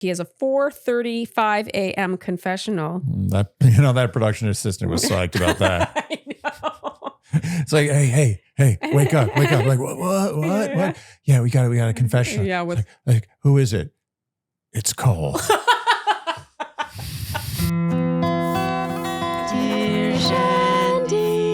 He has a 4:35 a.m. confessional. That production assistant was psyched about that. I know. It's like, hey, wake up. Like, what? Yeah, we got a confession. Yeah, with like, who is it? It's Cole. Dear Shandy.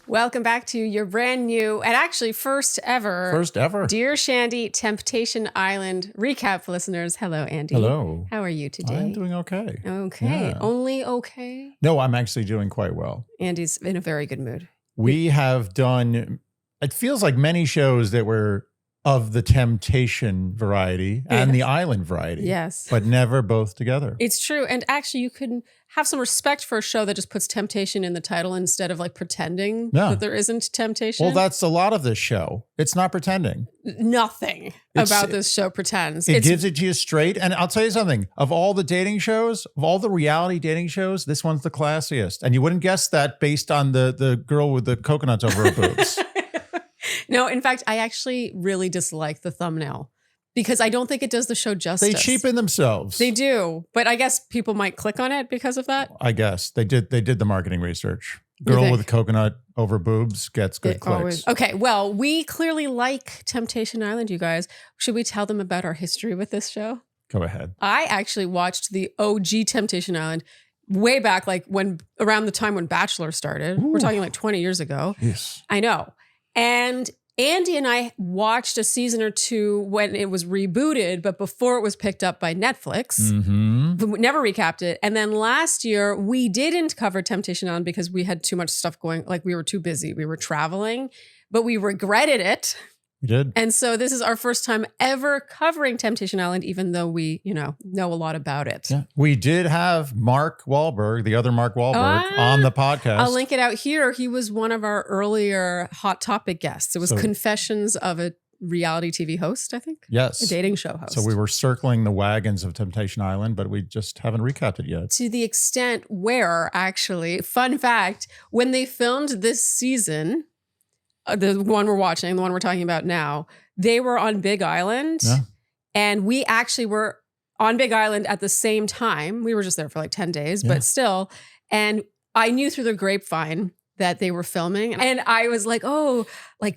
Welcome back to your brand new and actually first ever Dear Shandy Temptation Island recap, listeners. Hello, Andy. Hello. How are you today? I'm doing okay. Okay. Yeah. Only okay? No, I'm actually doing quite well. Andy's in a very good mood. We have done, it feels like many shows that were of the temptation variety and the island variety. Yes. But never both together. It's true. And actually, you can have some respect for a show that just puts temptation in the title instead of like pretending that there isn't temptation. Well, that's a lot of this show. It's not pretending. Nothing about this show pretends. It gives it to you straight. And I'll tell you something. Of all the dating shows, of all the reality dating shows, this one's the classiest. And you wouldn't guess that based on the girl with the coconuts over her boobs. No, in fact, I actually really dislike the thumbnail because I don't think it does the show justice. They cheapen themselves. They do. But I guess people might click on it because of that. I guess. They did the marketing research. Girl with a coconut over boobs gets good clicks. Okay, well, we clearly like Temptation Island, you guys. Should we tell them about our history with this show? Go ahead. I actually watched the OG Temptation Island way back, like around the time when Bachelor started. Ooh. We're talking like 20 years ago. Yes. I know. And Andy and I watched a season or two when it was rebooted, but before it was picked up by Netflix. Mm-hmm. We never recapped it. And then last year, we didn't cover Temptation Island because we had too much stuff going. Like we were too busy. We were traveling, but we regretted it. You did. And so this is our first time ever covering Temptation Island, even though we, know a lot about it. Yeah. We did have Mark Wahlberg, the other Mark Wahlberg, on the podcast. I'll link it out here. He was one of our earlier Hot Topic guests. It was Confessions of a Reality TV host, I think. Yes. A dating show host. So we were circling the wagons of Temptation Island, but we just haven't recapped it yet. To the extent where, actually, fun fact, when they filmed this season, the one we're watching, the one we're talking about now, they were on Big Island. Yeah. And we actually were on Big Island at the same time. We were just there for like 10 days, but still. And I knew through the grapevine that they were filming. And I was like, do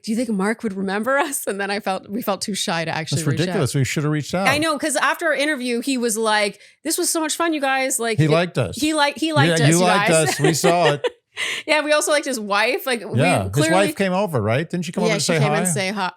you think Mark would remember us? And then we felt too shy to actually reach out. That's ridiculous. We should have reached out. I know, because after our interview, he was like, this was so much fun, you guys. Like he liked us. He liked us, you liked us. We saw it. Yeah, we also liked his wife. Like, his wife came over, right? Didn't she come over to say hi? Yeah, she came and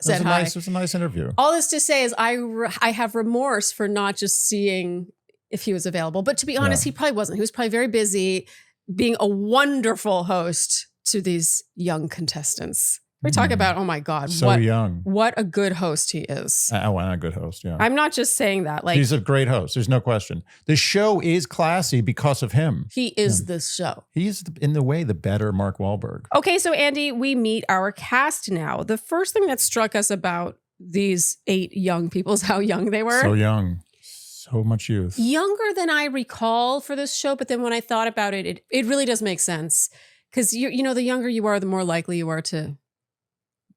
said hi. It was a nice interview. All this to say is I have remorse for not just seeing if he was available. But to be honest, he probably wasn't. He was probably very busy being a wonderful host to these young contestants. We talk about, oh my God. So young. What a good host he is. And a good host, yeah. I'm not just saying that. Like, he's a great host. There's no question. The show is classy because of him. He is this show. He's, in the way, the better Mark Wahlberg. Okay, so Andy, we meet our cast now. The first thing that struck us about these 8 young people is how young they were. So young. So much youth. Younger than I recall for this show, but then when I thought about it, it really does make sense. Because, the younger you are, the more likely you are to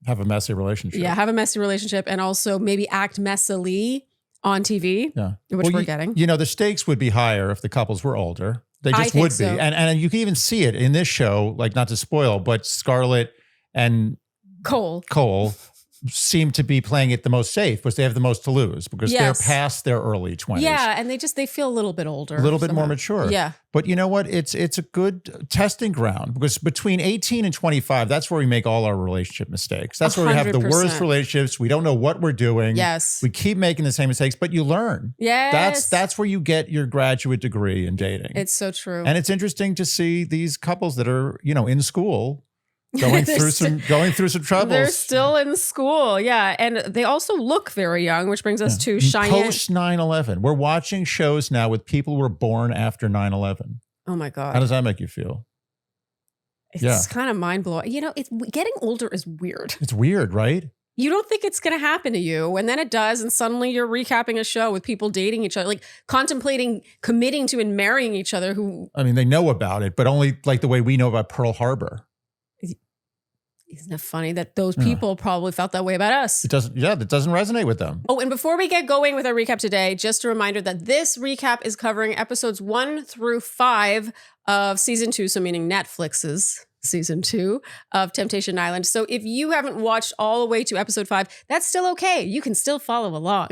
have a messy relationship. Yeah, have a messy relationship and also maybe act messily on TV, which we're getting. The stakes would be higher if the couples were older. They just would be. And you can even see it in this show, like not to spoil, but Scarlett and Cole seem to be playing it the most safe because they have the most to lose because they're past their early 20s. Yeah, and they feel a little bit older. A little bit more mature. Yeah. But you know what? It's a good testing ground because between 18 and 25, that's where we make all our relationship mistakes. That's where we have the worst relationships. We don't know what we're doing. Yes. We keep making the same mistakes, but you learn. Yes. That's where you get your graduate degree in dating. It's so true. And it's interesting to see these couples that are, in school going through some troubles. They're still in school, yeah. And they also look very young, which brings us to Cheyenne. Post 9/11. We're watching shows now with people who were born after 9/11. Oh my God. How does that make you feel? It's kind of mind-blowing. Getting older is weird. It's weird, right? You don't think it's going to happen to you, and then it does, and suddenly you're recapping a show with people dating each other, like contemplating committing to and marrying each other who... I mean, they know about it, but only like the way we know about Pearl Harbor. Isn't it funny that those people probably felt that way about us? It doesn't, that doesn't resonate with them. Oh, and before we get going with our recap today, just a reminder that this recap is covering episodes 1 through 5 of season 2, so meaning Netflix's season 2 of Temptation Island. So if you haven't watched all the way to episode 5, that's still okay. You can still follow along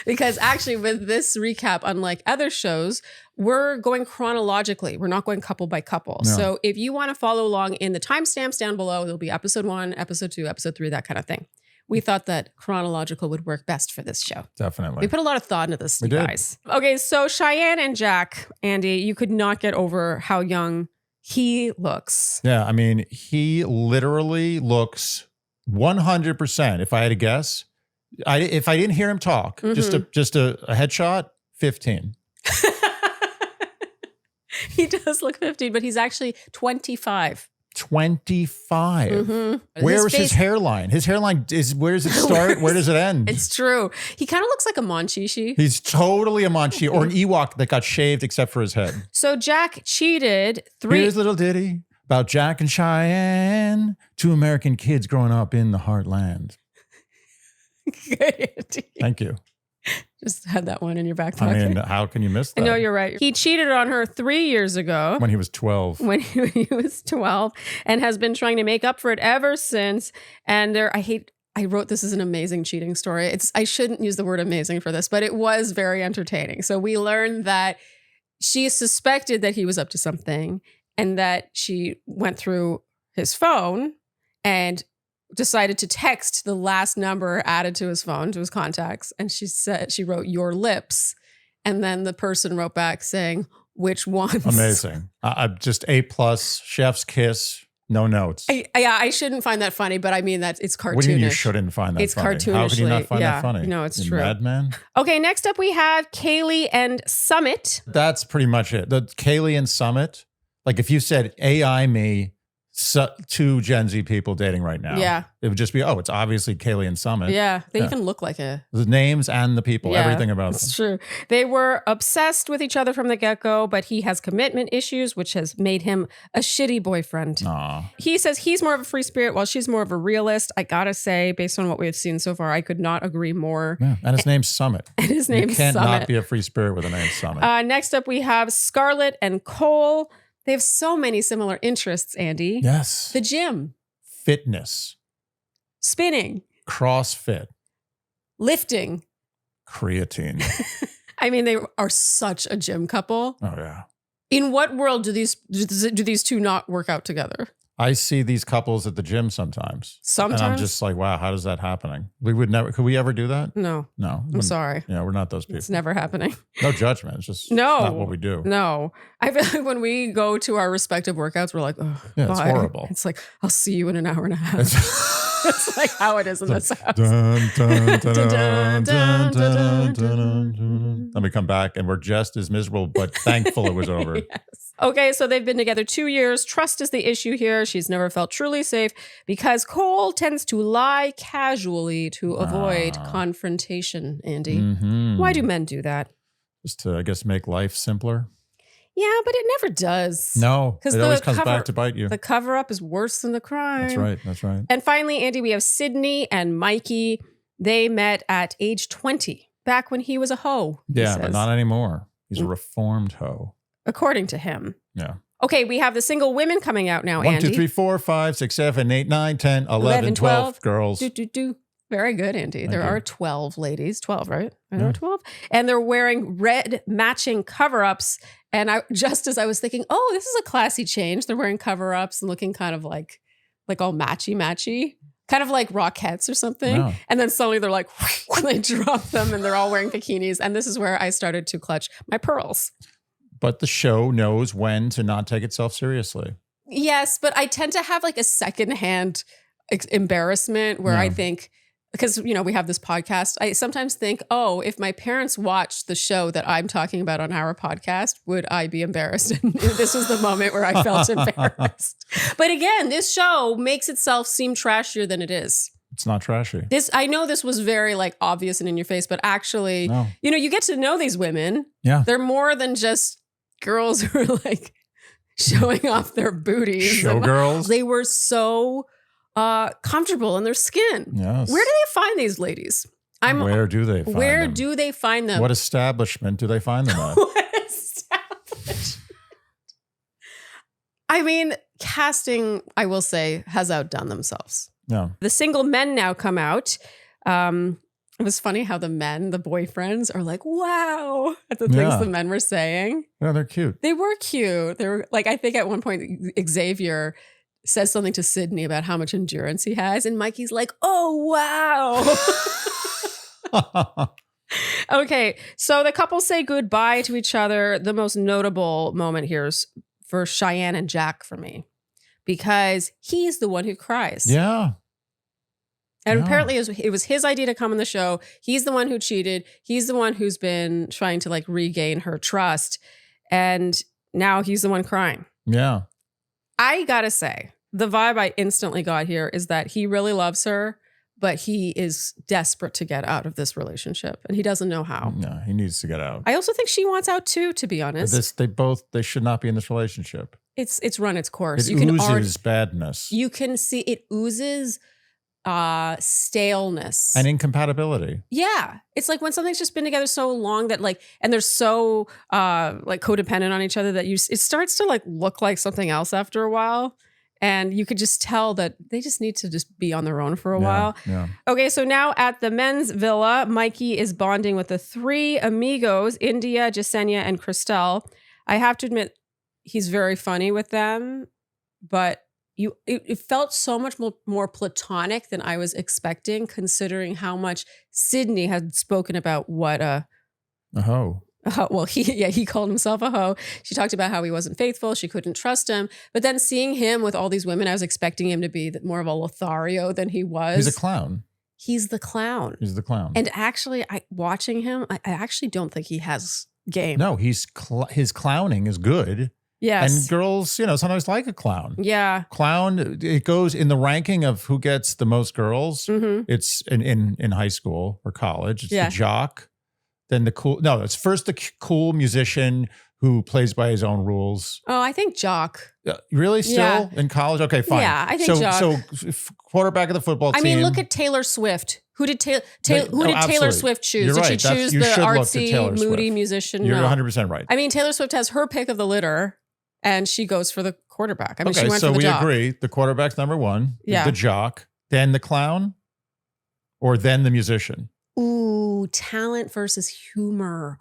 because actually with this recap, unlike other shows, we're going chronologically. We're not going couple by couple. No. So if you want to follow along in the timestamps down below, there'll be episode 1, episode 2, episode 3, that kind of thing. We thought that chronological would work best for this show. Definitely. We put a lot of thought into this, you guys. Okay, so Cheyenne and Jack, Andy, you could not get over how young he looks. Yeah, I mean, he literally looks 100%. If I had to guess, if I didn't hear him talk, just a headshot, 15. He does look 15, but he's actually 25. 25. Where is his hairline? His hairline is, where does it start? Where does it end? It's true. He kind of looks like a Monchishi. He's totally a Monchi or an Ewok that got shaved except for his head. So Jack cheated 3. Here's a little ditty about Jack and Cheyenne, 2 American kids growing up in the heartland. Thank you. Just had that one in your back pocket. I mean, how can you miss that? I know, you're right. He cheated on her 3 years ago. When he was 12. When he was 12 and has been trying to make up for it ever since. And I wrote this as an amazing cheating story. I shouldn't use the word amazing for this, but it was very entertaining. So we learned that she suspected that he was up to something and that she went through his phone and decided to text the last number added to his phone, to his contacts. And she wrote, "Your lips." And then the person wrote back saying, "Which ones?" Amazing. Just A+, chef's kiss, no notes. I shouldn't find that funny, but I mean, it's cartoonish. What do you mean you shouldn't find that funny? It's cartoonish. How can you not find that funny? No, it's true. Madman? Okay, next up we have Kaylee and Summit. That's pretty much it. The Kaylee and Summit, like if you said AI me, 2 Gen Z people dating right now. Yeah. It would just be, it's obviously Kaylee and Summit. Yeah. They even look like the names and the people, everything about them. It's true. They were obsessed with each other from the get-go, but he has commitment issues, which has made him a shitty boyfriend. Aww. He says he's more of a free spirit while she's more of a realist. I gotta say, based on what we've seen so far, I could not agree more. Yeah. And his name's Summit. And his name's Summit. You can't not be a free spirit with a name Summit. Next up, we have Scarlett and Cole. They have so many similar interests, Andy. Yes. The gym. Fitness. Spinning. CrossFit. Lifting. Creatine. I mean, they are such a gym couple. Oh, yeah. In what world do these 2 not work out together? I see these couples at the gym sometimes. Sometimes? And I'm just like, wow, how does that happening? We would never, could we ever do that? No. I'm sorry. Yeah, we're not those people. It's never happening. No judgment. It's just not what we do. No. I feel like when we go to our respective workouts, we're like, oh, yeah, it's horrible. It's like, I'll see you in an hour and a half. It's like how it is in this house. Then we come back and we're just as miserable, but thankful it was over. Yes. Okay, so they've been together 2 years. Trust is the issue here. She's never felt truly safe because Cole tends to lie casually to avoid confrontation, Andy. Why do men do that? Just to, I guess, make life simpler. Yeah, but it never does. No, it always comes back to bite you. The cover-up is worse than the crime. That's right. And finally, Andy, we have Sydney and Mikey. They met at age 20, back when he was a hoe. Yeah, but not anymore. He's a reformed hoe. According to him. Yeah. Okay, we have the single women coming out now, 1, Andy. 2, 3, 4, 5, 6, 7, 8, 9, 10, 11, 12 girls. Very good, Andy. There are 12 ladies. 12, right? I know 12. And they're wearing red matching cover-ups. And just as I was thinking, this is a classy change. They're wearing cover-ups and looking kind of like all matchy. Kind of like Rockettes or something. No. And then suddenly they're like, they drop them and they're all wearing bikinis. And this is where I started to clutch my pearls. But the show knows when to not take itself seriously. Yes, but I tend to have like a secondhand embarrassment where I think, because, we have this podcast, I sometimes think, if my parents watched the show that I'm talking about on our podcast, would I be embarrassed? And this was the moment where I felt embarrassed. But again, this show makes itself seem trashier than it is. It's not trashy. I know this was very obvious and in your face, but actually, you get to know these women. Yeah. They're more than just girls who are showing off their booties. Showgirls. They were so comfortable in their skin. Yes. Where do they find these ladies? Where do they find Where them? do they find them? What establishment do they find them at? What establishment? I mean, casting, I will say, has outdone themselves. Yeah. The single men now come out. It was funny how the boyfriends are like, wow, at the things the men were saying. Yeah, they're cute. They were cute. They were like, I think at one point, Xavier says something to Sydney about how much endurance he has. And Mikey's like, oh, wow. Okay, so the couple say goodbye to each other. The most notable moment here is for Cheyenne and Jack for me, because he's the one who cries. Yeah. And apparently it was his idea to come on the show. He's the one who cheated. He's the one who's been trying to like regain her trust. And now he's the one crying. Yeah. I gotta say, the vibe I instantly got here is that he really loves her, but he is desperate to get out of this relationship. And he doesn't know how. No, he needs to get out. I also think she wants out too, to be honest. They should not be in this relationship. It's run its course. It oozes badness. You can see it oozes staleness and incompatibility. Yeah. It's like when something's just been together so long that like, and they're so like codependent on each other that it starts to like look like something else after a while. And you could just tell that they just need to just be on their own for a while. Yeah. Okay, so now at the men's villa, Mikey is bonding with the three amigos, India, Jasenia, and Christelle. I have to admit, he's very funny with them, but it felt so much more platonic than I was expecting, considering how much Sydney had spoken about what a hoe. Well, he called himself a hoe. She talked about how he wasn't faithful. She couldn't trust him. But then seeing him with all these women, I was expecting him to be more of a Lothario than he was. He's a clown. He's the clown. He's the clown. And actually, watching him, I actually don't think he has game. No, his clowning is good. Yes. And girls, sometimes like a clown. Yeah. Clown, it goes in the ranking of who gets the most girls. Mm-hmm. It's in high school or college. It's the jock. Then it's first the cool musician who plays by his own rules. Oh, I think jock. Really? Still in college? Okay, fine. Yeah, I think jock. So quarterback of the football team. I mean, look at Taylor Swift. Who did Taylor Swift choose? You're did right. she choose the artsy, moody musician? You're no. 100% right. I mean, Taylor Swift has her pick of the litter, and she goes for the quarterback. I mean, she went so for the we jock. agree. The quarterback's number one. Yeah. The jock, then the clown, or then the musician. Ooh, talent versus humor.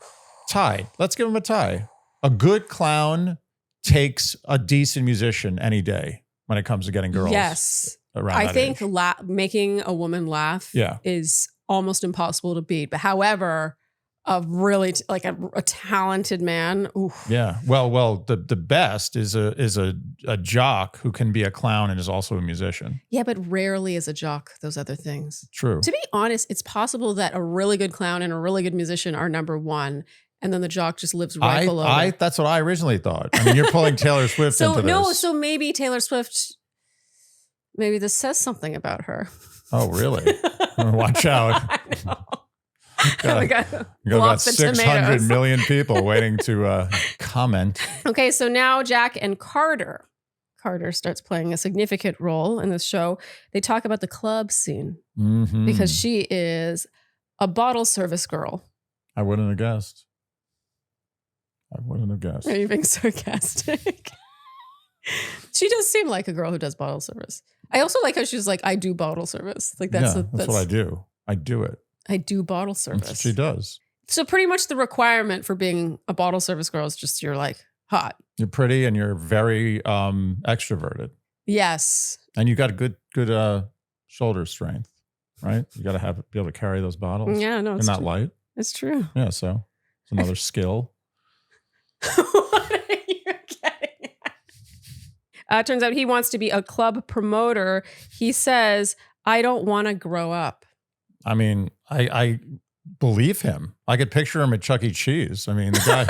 Tie. Let's give him a tie. A good clown takes a decent musician any day when it comes to getting girls. Yes. I think making a woman laugh is almost impossible to beat. But however, a really a talented man. Oof. Yeah. Well, the best is a jock who can be a clown and is also a musician. Yeah, but rarely is a jock those other things. True. To be honest, it's possible that a really good clown and a really good musician are number one, and then the jock just lives right below them. That's what I originally thought. I mean, you're pulling Taylor Swift into this. So maybe Taylor Swift, maybe this says something about her. Oh, really? Watch out. I know. You got about 600 million people waiting to comment. Okay, so now Jack and Carter starts playing a significant role in this show. They talk about the club scene because she is a bottle service girl. I wouldn't have guessed. Are you being sarcastic? She does seem like a girl who does bottle service. I also like how she's like, I do bottle service. Like that's what I do. I do it. I do bottle service. That's what she does. So pretty much the requirement for being a bottle service girl is just you're like hot. You're pretty and you're very extroverted. Yes. And you got good shoulder strength, right? You got to be able to carry those bottles. Yeah, no, it's not light. It's true. Yeah, so it's another skill. What are you getting at? Turns out he wants to be a club promoter. He says, I don't want to grow up. I mean, I believe him. I could picture him at Chuck E. Cheese. I mean, the guy.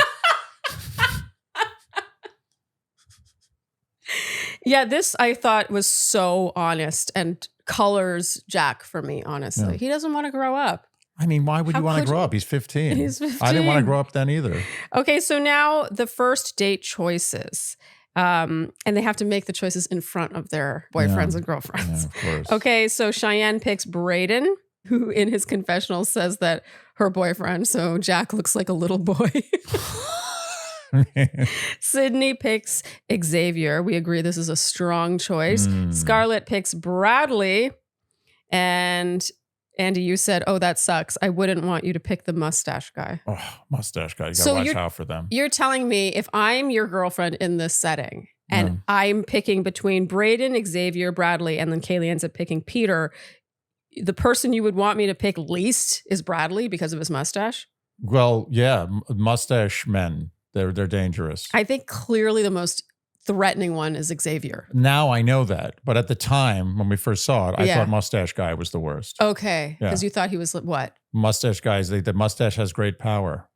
Yeah, this I thought was so honest and colors Jack for me, honestly. Yeah. He doesn't want to grow up. I mean, why would you want to grow up? He's 15. He's 15. I didn't want to grow up then either. Okay, so now the first date choices. And they have to make the choices in front of their boyfriends and girlfriends. Yeah, of course. Okay, so Cheyenne picks Brayden, who in his confessional says that her boyfriend, so Jack, looks like a little boy. Sydney picks Xavier. We agree this is a strong choice. Scarlett picks Bradley. And Andy, you said, oh, that sucks. I wouldn't want you to pick the mustache guy. Oh, mustache guy. You gotta watch out for them. You're telling me if I'm your girlfriend in this setting and I'm picking between Brayden, Xavier, Bradley, and then Kaylee ends up picking Peter, the person you would want me to pick least is Bradley because of his mustache? Well, yeah, mustache men. They're dangerous. I think clearly the most threatening one is Xavier. Now I know that. But at the time when we first saw it, I thought mustache guy was the worst. Okay. Because you thought he was what? Mustache guys, the mustache has great power.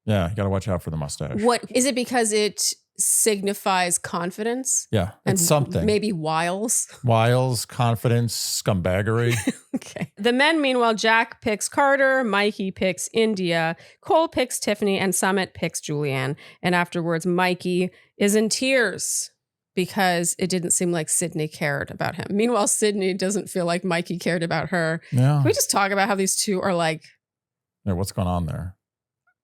Yeah, you got to watch out for the mustache. What is it because it signifies confidence? Yeah, and it's something. Maybe wiles. Wiles, confidence, scumbaggery. Okay. The men, meanwhile, Jack picks Carter, Mikey picks India, Cole picks Tiffany, and Summit picks Julianne. And afterwards, Mikey is in tears because it didn't seem like Sydney cared about him. Meanwhile, Sydney doesn't feel like Mikey cared about her. Yeah. Can we just talk about how these two are like... Yeah, what's going on there?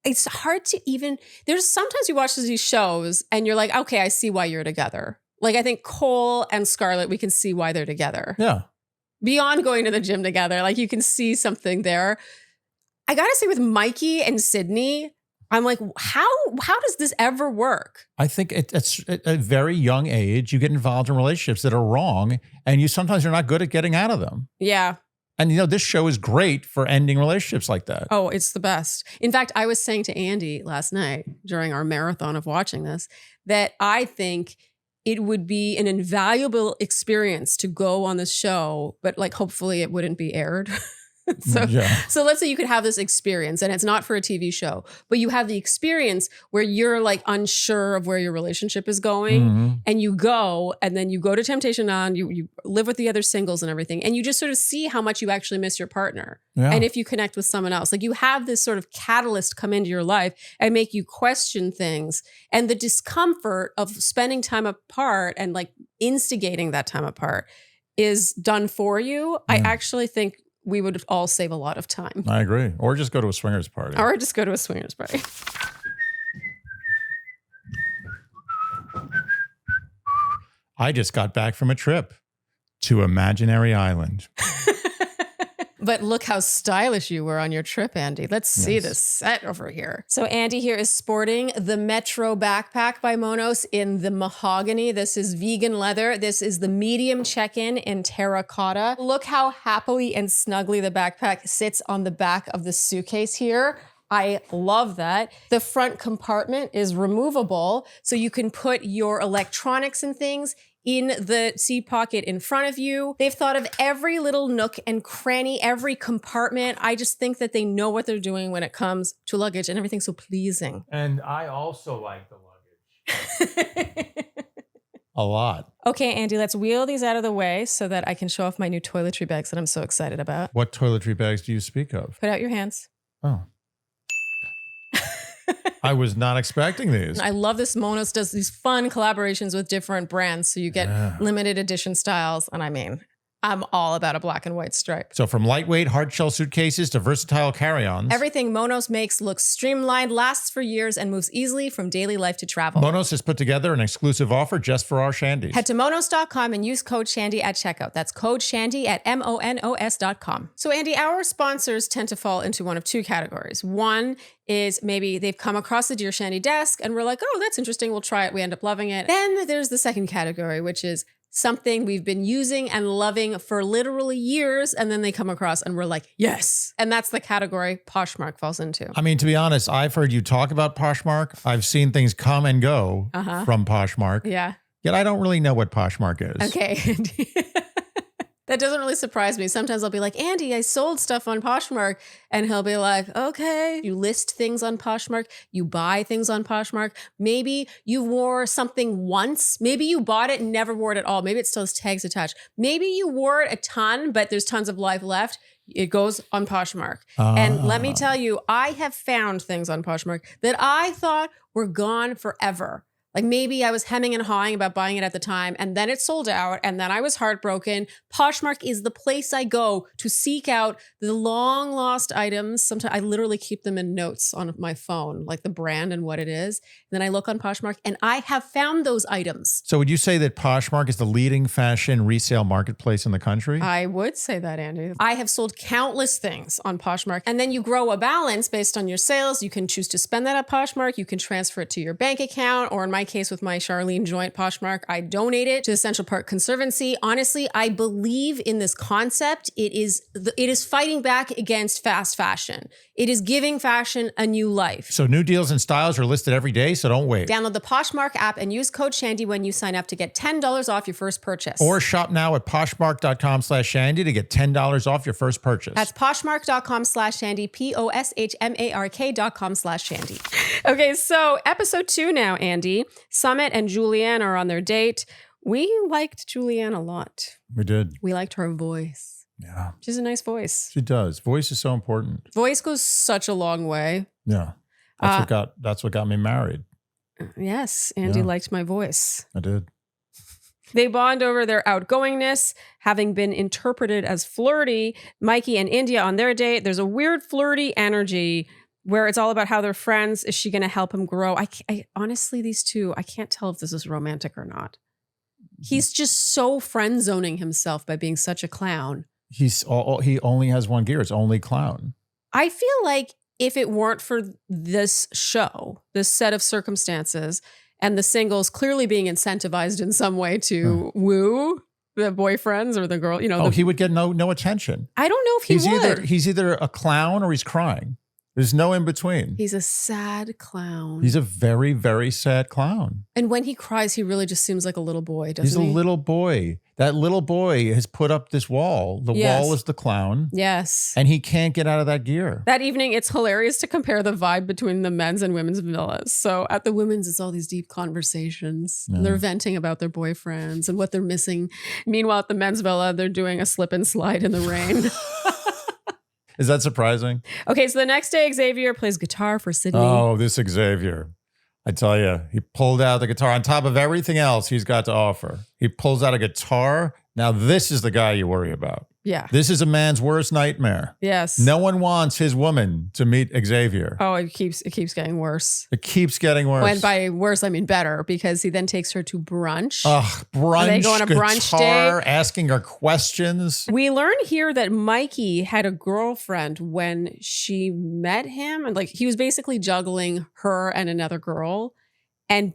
It's hard to even, there's sometimes you watch these shows and you're like, okay, I see why you're together. Like I think Cole and Scarlett, we can see why they're together. Yeah. Beyond going to the gym together, like you can see something there. I gotta say with Mikey and Sydney, I'm like, how does this ever work? I think it's at a very young age, you get involved in relationships that are wrong and sometimes you're not good at getting out of them. Yeah. And, this show is great for ending relationships like that. Oh, it's the best. In fact, I was saying to Andy last night during our marathon of watching this, that I think it would be an invaluable experience to go on this show, but like hopefully it wouldn't be aired. So let's say you could have this experience and it's not for a TV show, but you have the experience where you're like unsure of where your relationship is going and you go and then you go to Temptation Island, you live with the other singles and everything. And you just sort of see how much you actually miss your partner. Yeah. And if you connect with someone else, like you have this sort of catalyst come into your life and make you question things, and the discomfort of spending time apart and like instigating that time apart is done for you. I actually think we would all save a lot of time. I agree. Or just go to a swingers party. I just got back from a trip to Imaginary Island. But look how stylish you were on your trip, Andy. Let's see this set over here. So Andy here is sporting the Metro backpack by Monos in the mahogany. This is vegan leather. This is the medium check-in in terracotta. Look how happily and snugly the backpack sits on the back of the suitcase here. I love that. The front compartment is removable, so you can put your electronics and things in the seat pocket in front of you. They've thought of every little nook and cranny, every compartment. I just think that they know what they're doing when it comes to luggage, and everything's so pleasing. And I also like the luggage. A lot. Okay, Andy, let's wheel these out of the way so that I can show off my new toiletry bags that I'm so excited about. What toiletry bags do you speak of? Put out your hands. Oh. I was not expecting these. I love this. Monos does these fun collaborations with different brands, so you get limited edition styles. And I mean, I'm all about a black and white stripe. So from lightweight hard shell suitcases to versatile carry-ons, everything Monos makes looks streamlined, lasts for years, and moves easily from daily life to travel. Monos has put together an exclusive offer just for our Shandies. Head to monos.com and use code Shandy at checkout. That's code Shandy at MONOS.com. So Andy, our sponsors tend to fall into one of two categories. One is maybe they've come across the Dear Shandy desk and we're like, oh, that's interesting. We'll try it. We end up loving it. Then there's the second category, which is something we've been using and loving for literally years, and then they come across and we're like, yes. And that's the category Poshmark falls into. I mean, to be honest, I've heard you talk about Poshmark. I've seen things come and go from Poshmark. Yeah. Yet I don't really know what Poshmark is. Okay. That doesn't really surprise me. Sometimes I'll be like, Andy, I sold stuff on Poshmark. And he'll be like, okay. You list things on Poshmark. You buy things on Poshmark. Maybe you wore something once. Maybe you bought it and never wore it at all. Maybe it still has tags attached. Maybe you wore it a ton, but there's tons of life left. It goes on Poshmark. And let me tell you, I have found things on Poshmark that I thought were gone forever. Like maybe I was hemming and hawing about buying it at the time and then it sold out and then I was heartbroken. Poshmark is the place I go to seek out the long lost items. Sometimes I literally keep them in notes on my phone, like the brand and what it is. And then I look on Poshmark and I have found those items. So would you say that Poshmark is the leading fashion resale marketplace in the country? I would say that, Andy. I have sold countless things on Poshmark. And then you grow a balance based on your sales. You can choose to spend that at Poshmark. You can transfer it to your bank account. Or in my case with my Sharleen joint Poshmark, I donate it to the Central Park Conservancy. Honestly, I believe in this concept. It is fighting back against fast fashion. It is giving fashion a new life. So new deals and styles are listed every day, so don't wait. Download the Poshmark app and use code Shandy when you sign up to get $10 off your first purchase. Or shop now at Poshmark.com/Shandy to get $10 off your first purchase. That's Poshmark.com/Shandy, Poshmark.com/Shandy. Okay, so episode 2 now, Andy. Summit and Julianne are on their date. We liked Julianne a lot. We did. We liked her voice. Yeah. She's a nice voice. She does. Voice is so important. Voice goes such a long way. Yeah. That's what got me married. Yes, Andy liked my voice. I did. They bond over their outgoingness, having been interpreted as flirty. Mikey and India on their date. There's a weird flirty energy where it's all about how they're friends. Is she going to help him grow? I honestly, these two, I can't tell if this is romantic or not. He's just so friend zoning himself by being such a clown. He only has one gear. It's only clown. I feel like if it weren't for this show, this set of circumstances, and the singles clearly being incentivized in some way to woo the boyfriends or the girl, he would get no attention. I don't know if he would. He's either a clown or he's crying. There's no in between. He's a sad clown. He's a very, very sad clown. And when he cries, he really just seems like a little boy, doesn't he? He's a little boy. That little boy has put up this wall. The wall is the clown. Yes. And he can't get out of that gear. That evening, it's hilarious to compare the vibe between the men's and women's villas. So at the women's, it's all these deep conversations. Yeah. They're venting about their boyfriends and what they're missing. Meanwhile, at the men's villa, they're doing a slip and slide in the rain. Is that surprising? Okay, so the next day, Xavier plays guitar for Sydney. Oh, this Xavier. I tell you, he pulled out the guitar on top of everything else he's got to offer. He pulls out a guitar. Now, this is the guy you worry about. Yeah. This is a man's worst nightmare. Yes. No one wants his woman to meet Xavier. Oh, it keeps getting worse. It keeps getting worse. And by worse, I mean better, because he then takes her to brunch. Ugh, brunch. They go on a brunch day, asking her questions. We learn here that Mikey had a girlfriend when she met him, and he was basically juggling her and another girl, and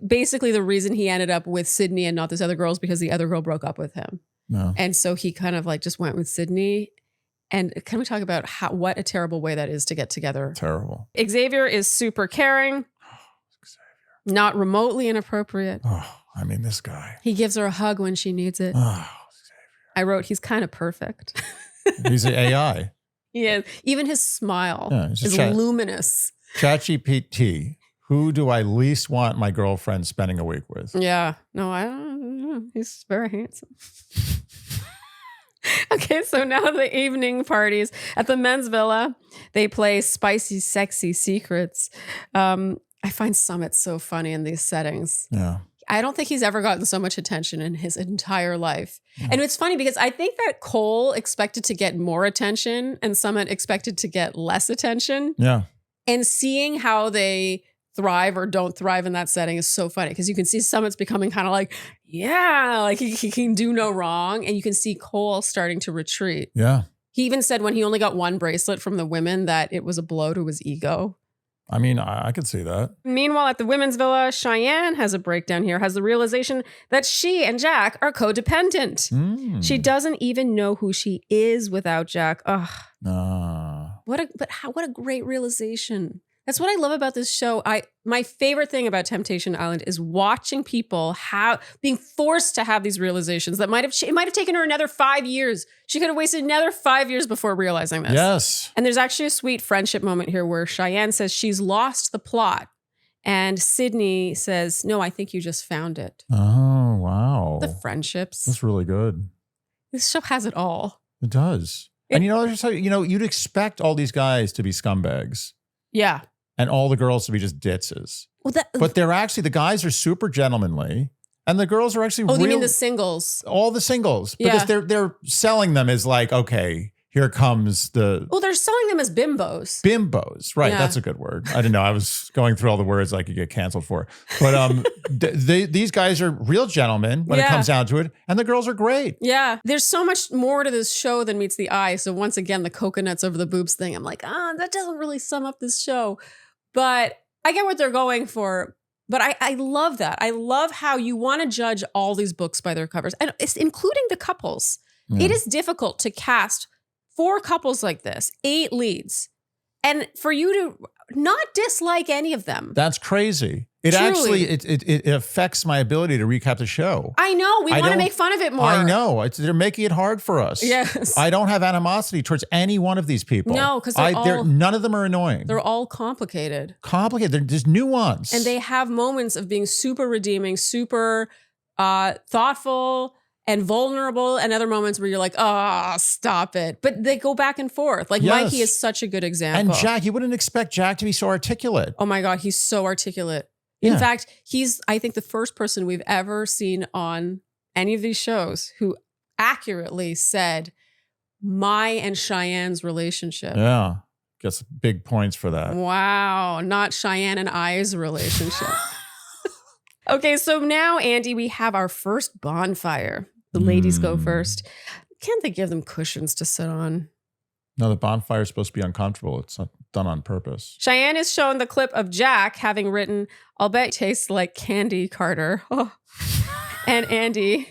basically the reason he ended up with Sydney and not this other girl is because the other girl broke up with him. No. And so he kind of just went with Sydney. And can we talk about what a terrible way that is to get together? Terrible. Xavier is super caring. Xavier. Not remotely inappropriate. Oh, I mean, this guy. He gives her a hug when she needs it. Oh, Xavier. I wrote, he's kind of perfect. He's an AI. He is. Even his smile is luminous. ChatGPT. Who do I least want my girlfriend spending a week with? Yeah. No, I don't know. He's very handsome. Okay, so now the evening parties at the men's villa. They play Spicy, Sexy Secrets. I find Summit so funny in these settings. Yeah. I don't think he's ever gotten so much attention in his entire life. Yeah. And it's funny because I think that Cole expected to get more attention and Summit expected to get less attention. Yeah. And seeing how they thrive or don't thrive in that setting is so funny because you can see Summit's becoming kind of he can do no wrong, and you can see Cole starting to retreat. Yeah. He even said when he only got one bracelet from the women that it was a blow to his ego. I mean, I could see that. Meanwhile, at the women's villa, Cheyenne has a breakdown here, has the realization that she and Jack are codependent. She doesn't even know who she is without Jack. Ugh. What a great realization. That's what I love about this show. My favorite thing about Temptation Island is watching people being forced to have these realizations that it might have taken her another 5 years. She could have wasted another 5 years before realizing this. Yes. And there's actually a sweet friendship moment here where Cheyenne says she's lost the plot. And Sydney says, no, I think you just found it. Oh, wow. The friendships. That's really good. This show has it all. It does. And you'd expect all these guys to be scumbags. Yeah. and all the girls to be just ditzes. Well, but they're actually, the guys are super gentlemanly. And the girls are actually you mean the singles? All the singles. Because they're selling them as like, okay, here comes the... Well, they're selling them as bimbos. Bimbos. Right. Yeah. That's a good word. I didn't know. I was going through all the words I could get canceled for. But these guys are real gentlemen when it comes down to it. And the girls are great. Yeah. There's so much more to this show than meets the eye. So once again, the coconuts over the boobs thing, I'm like, that doesn't really sum up this show. But I get what they're going for. But I love that. I love how you want to judge all these books by their covers, and it's including the couples. Yeah. It is difficult to cast 4 couples like this, 8 leads, and for you to not dislike any of them. That's crazy. It Truly. Actually, it affects my ability to recap the show. I know. We want to make fun of it more. I know. They're making it hard for us. Yes. I don't have animosity towards any one of these people. No, because none of them are annoying. They're all complicated. There's nuance. And they have moments of being super redeeming, super thoughtful and vulnerable, and other moments where you're like, stop it. But they go back and forth. Like Mikey is such a good example. And Jack, you wouldn't expect Jack to be so articulate. Oh my God, he's so articulate. In fact, he's, I think, the first person we've ever seen on any of these shows who accurately said my and Cheyenne's relationship. Yeah. Gets big points for that. Wow. Not Cheyenne and I's relationship. Okay, so now, Andy, we have our first bonfire. The ladies go first. Can't they give them cushions to sit on? No, the bonfire is supposed to be uncomfortable. It's not done on purpose. Cheyenne is shown the clip of Jack having written, "I'll bet it tastes like candy, Carter." Oh. And Andy,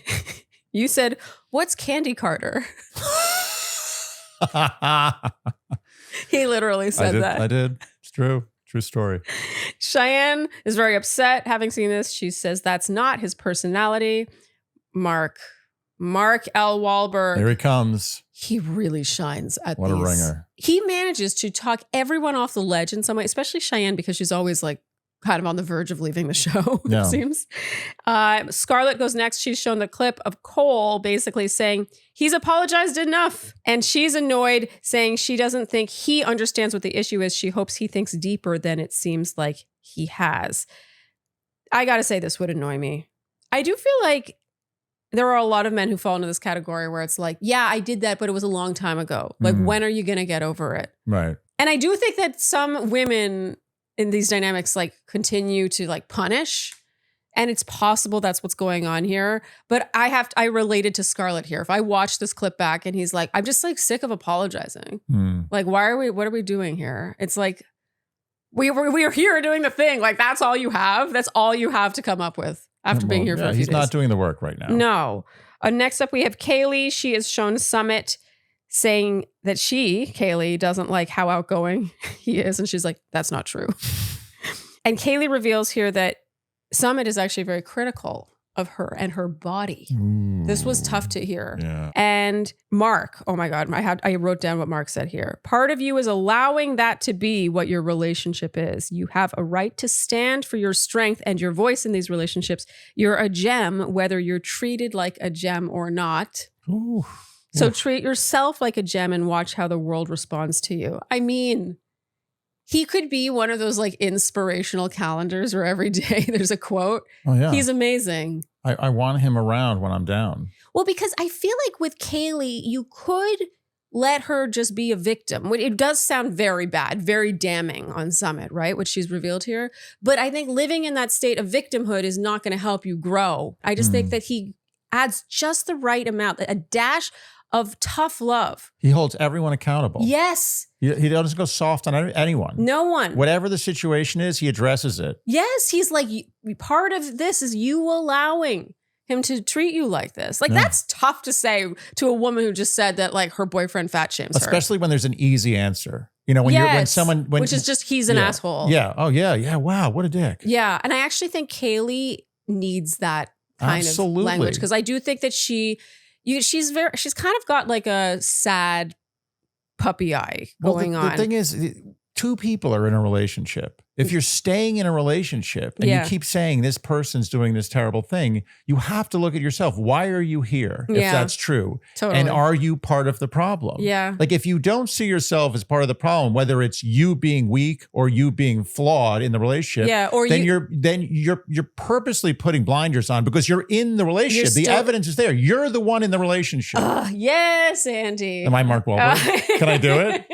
you said, "What's candy, Carter?" He literally said that. I did. It's true. True story. Cheyenne is very upset having seen this. She says that's not his personality. Mark L. Wahlberg. Here he comes. He really shines at What these. A ringer. He manages to talk everyone off the ledge in some way, especially Cheyenne, because she's always like kind of on the verge of leaving the show, it seems. Scarlett goes next. She's shown the clip of Cole basically saying he's apologized enough. And she's annoyed, saying she doesn't think he understands what the issue is. She hopes he thinks deeper than it seems like he has. I got to say, this would annoy me. I do feel like there are a lot of men who fall into this category where it's like, yeah, I did that, but it was a long time ago. Like, when are you going to get over it? Right. And I do think that some women in these dynamics like continue to like punish, and it's possible that's what's going on here. But I related to Scarlett here. If I watch this clip back and he's like, I'm just like sick of apologizing. Like, what are we doing here? It's like, we are here doing the thing. Like, that's all you have. That's all you have to come up with after being here for a few days. He's not doing the work right now. No. Next up, we have Kaylee. She is shown Summit saying that Kaylee, doesn't like how outgoing he is. And she's like, that's not true. And Kaylee reveals here that Summit is actually very critical of her and her body. Ooh, this was tough to hear. Yeah. And Mark, oh my God, I wrote down what Mark said here. Part of you is allowing that to be what your relationship is. You have a right to stand for your strength and your voice in these relationships. You're a gem, whether you're treated like a gem or not. Ooh. So treat yourself like a gem and watch how the world responds to you. I mean, he could be one of those like inspirational calendars where every day there's a quote. Oh, yeah. He's amazing. I want him around when I'm down. Well, because I feel like with Kaylee, you could let her just be a victim. It does sound very bad, very damning on Summit, right? What she's revealed here. But I think living in that state of victimhood is not going to help you grow. I just think that he adds just the right amount, a dash of tough love. He holds everyone accountable. Yes. He doesn't go soft on anyone. No one. Whatever the situation is, he addresses it. Yes. He's like, part of this is you allowing him to treat you like this. Like, that's tough to say to a woman who just said that like her boyfriend fat shames her. Especially when there's an easy answer. You know, which is just, he's an asshole. Yeah. Oh yeah. Yeah. Wow. What a dick. Yeah. And I actually think Kaylee needs that kind of language, because I do think that she's kind of got like a sad puppy eye going on. The thing is, 2 people are in a relationship. If you're staying in a relationship and you keep saying this person's doing this terrible thing, you have to look at yourself. Why are you here? If that's true. Totally. And are you part of the problem? Yeah. Like if you don't see yourself as part of the problem, whether it's you being weak or you being flawed in the relationship, or then you're purposely putting blinders on because you're in the relationship. The evidence is there. You're the one in the relationship. Yes, Andy. Am I Mark Wahlberg? Can I do it?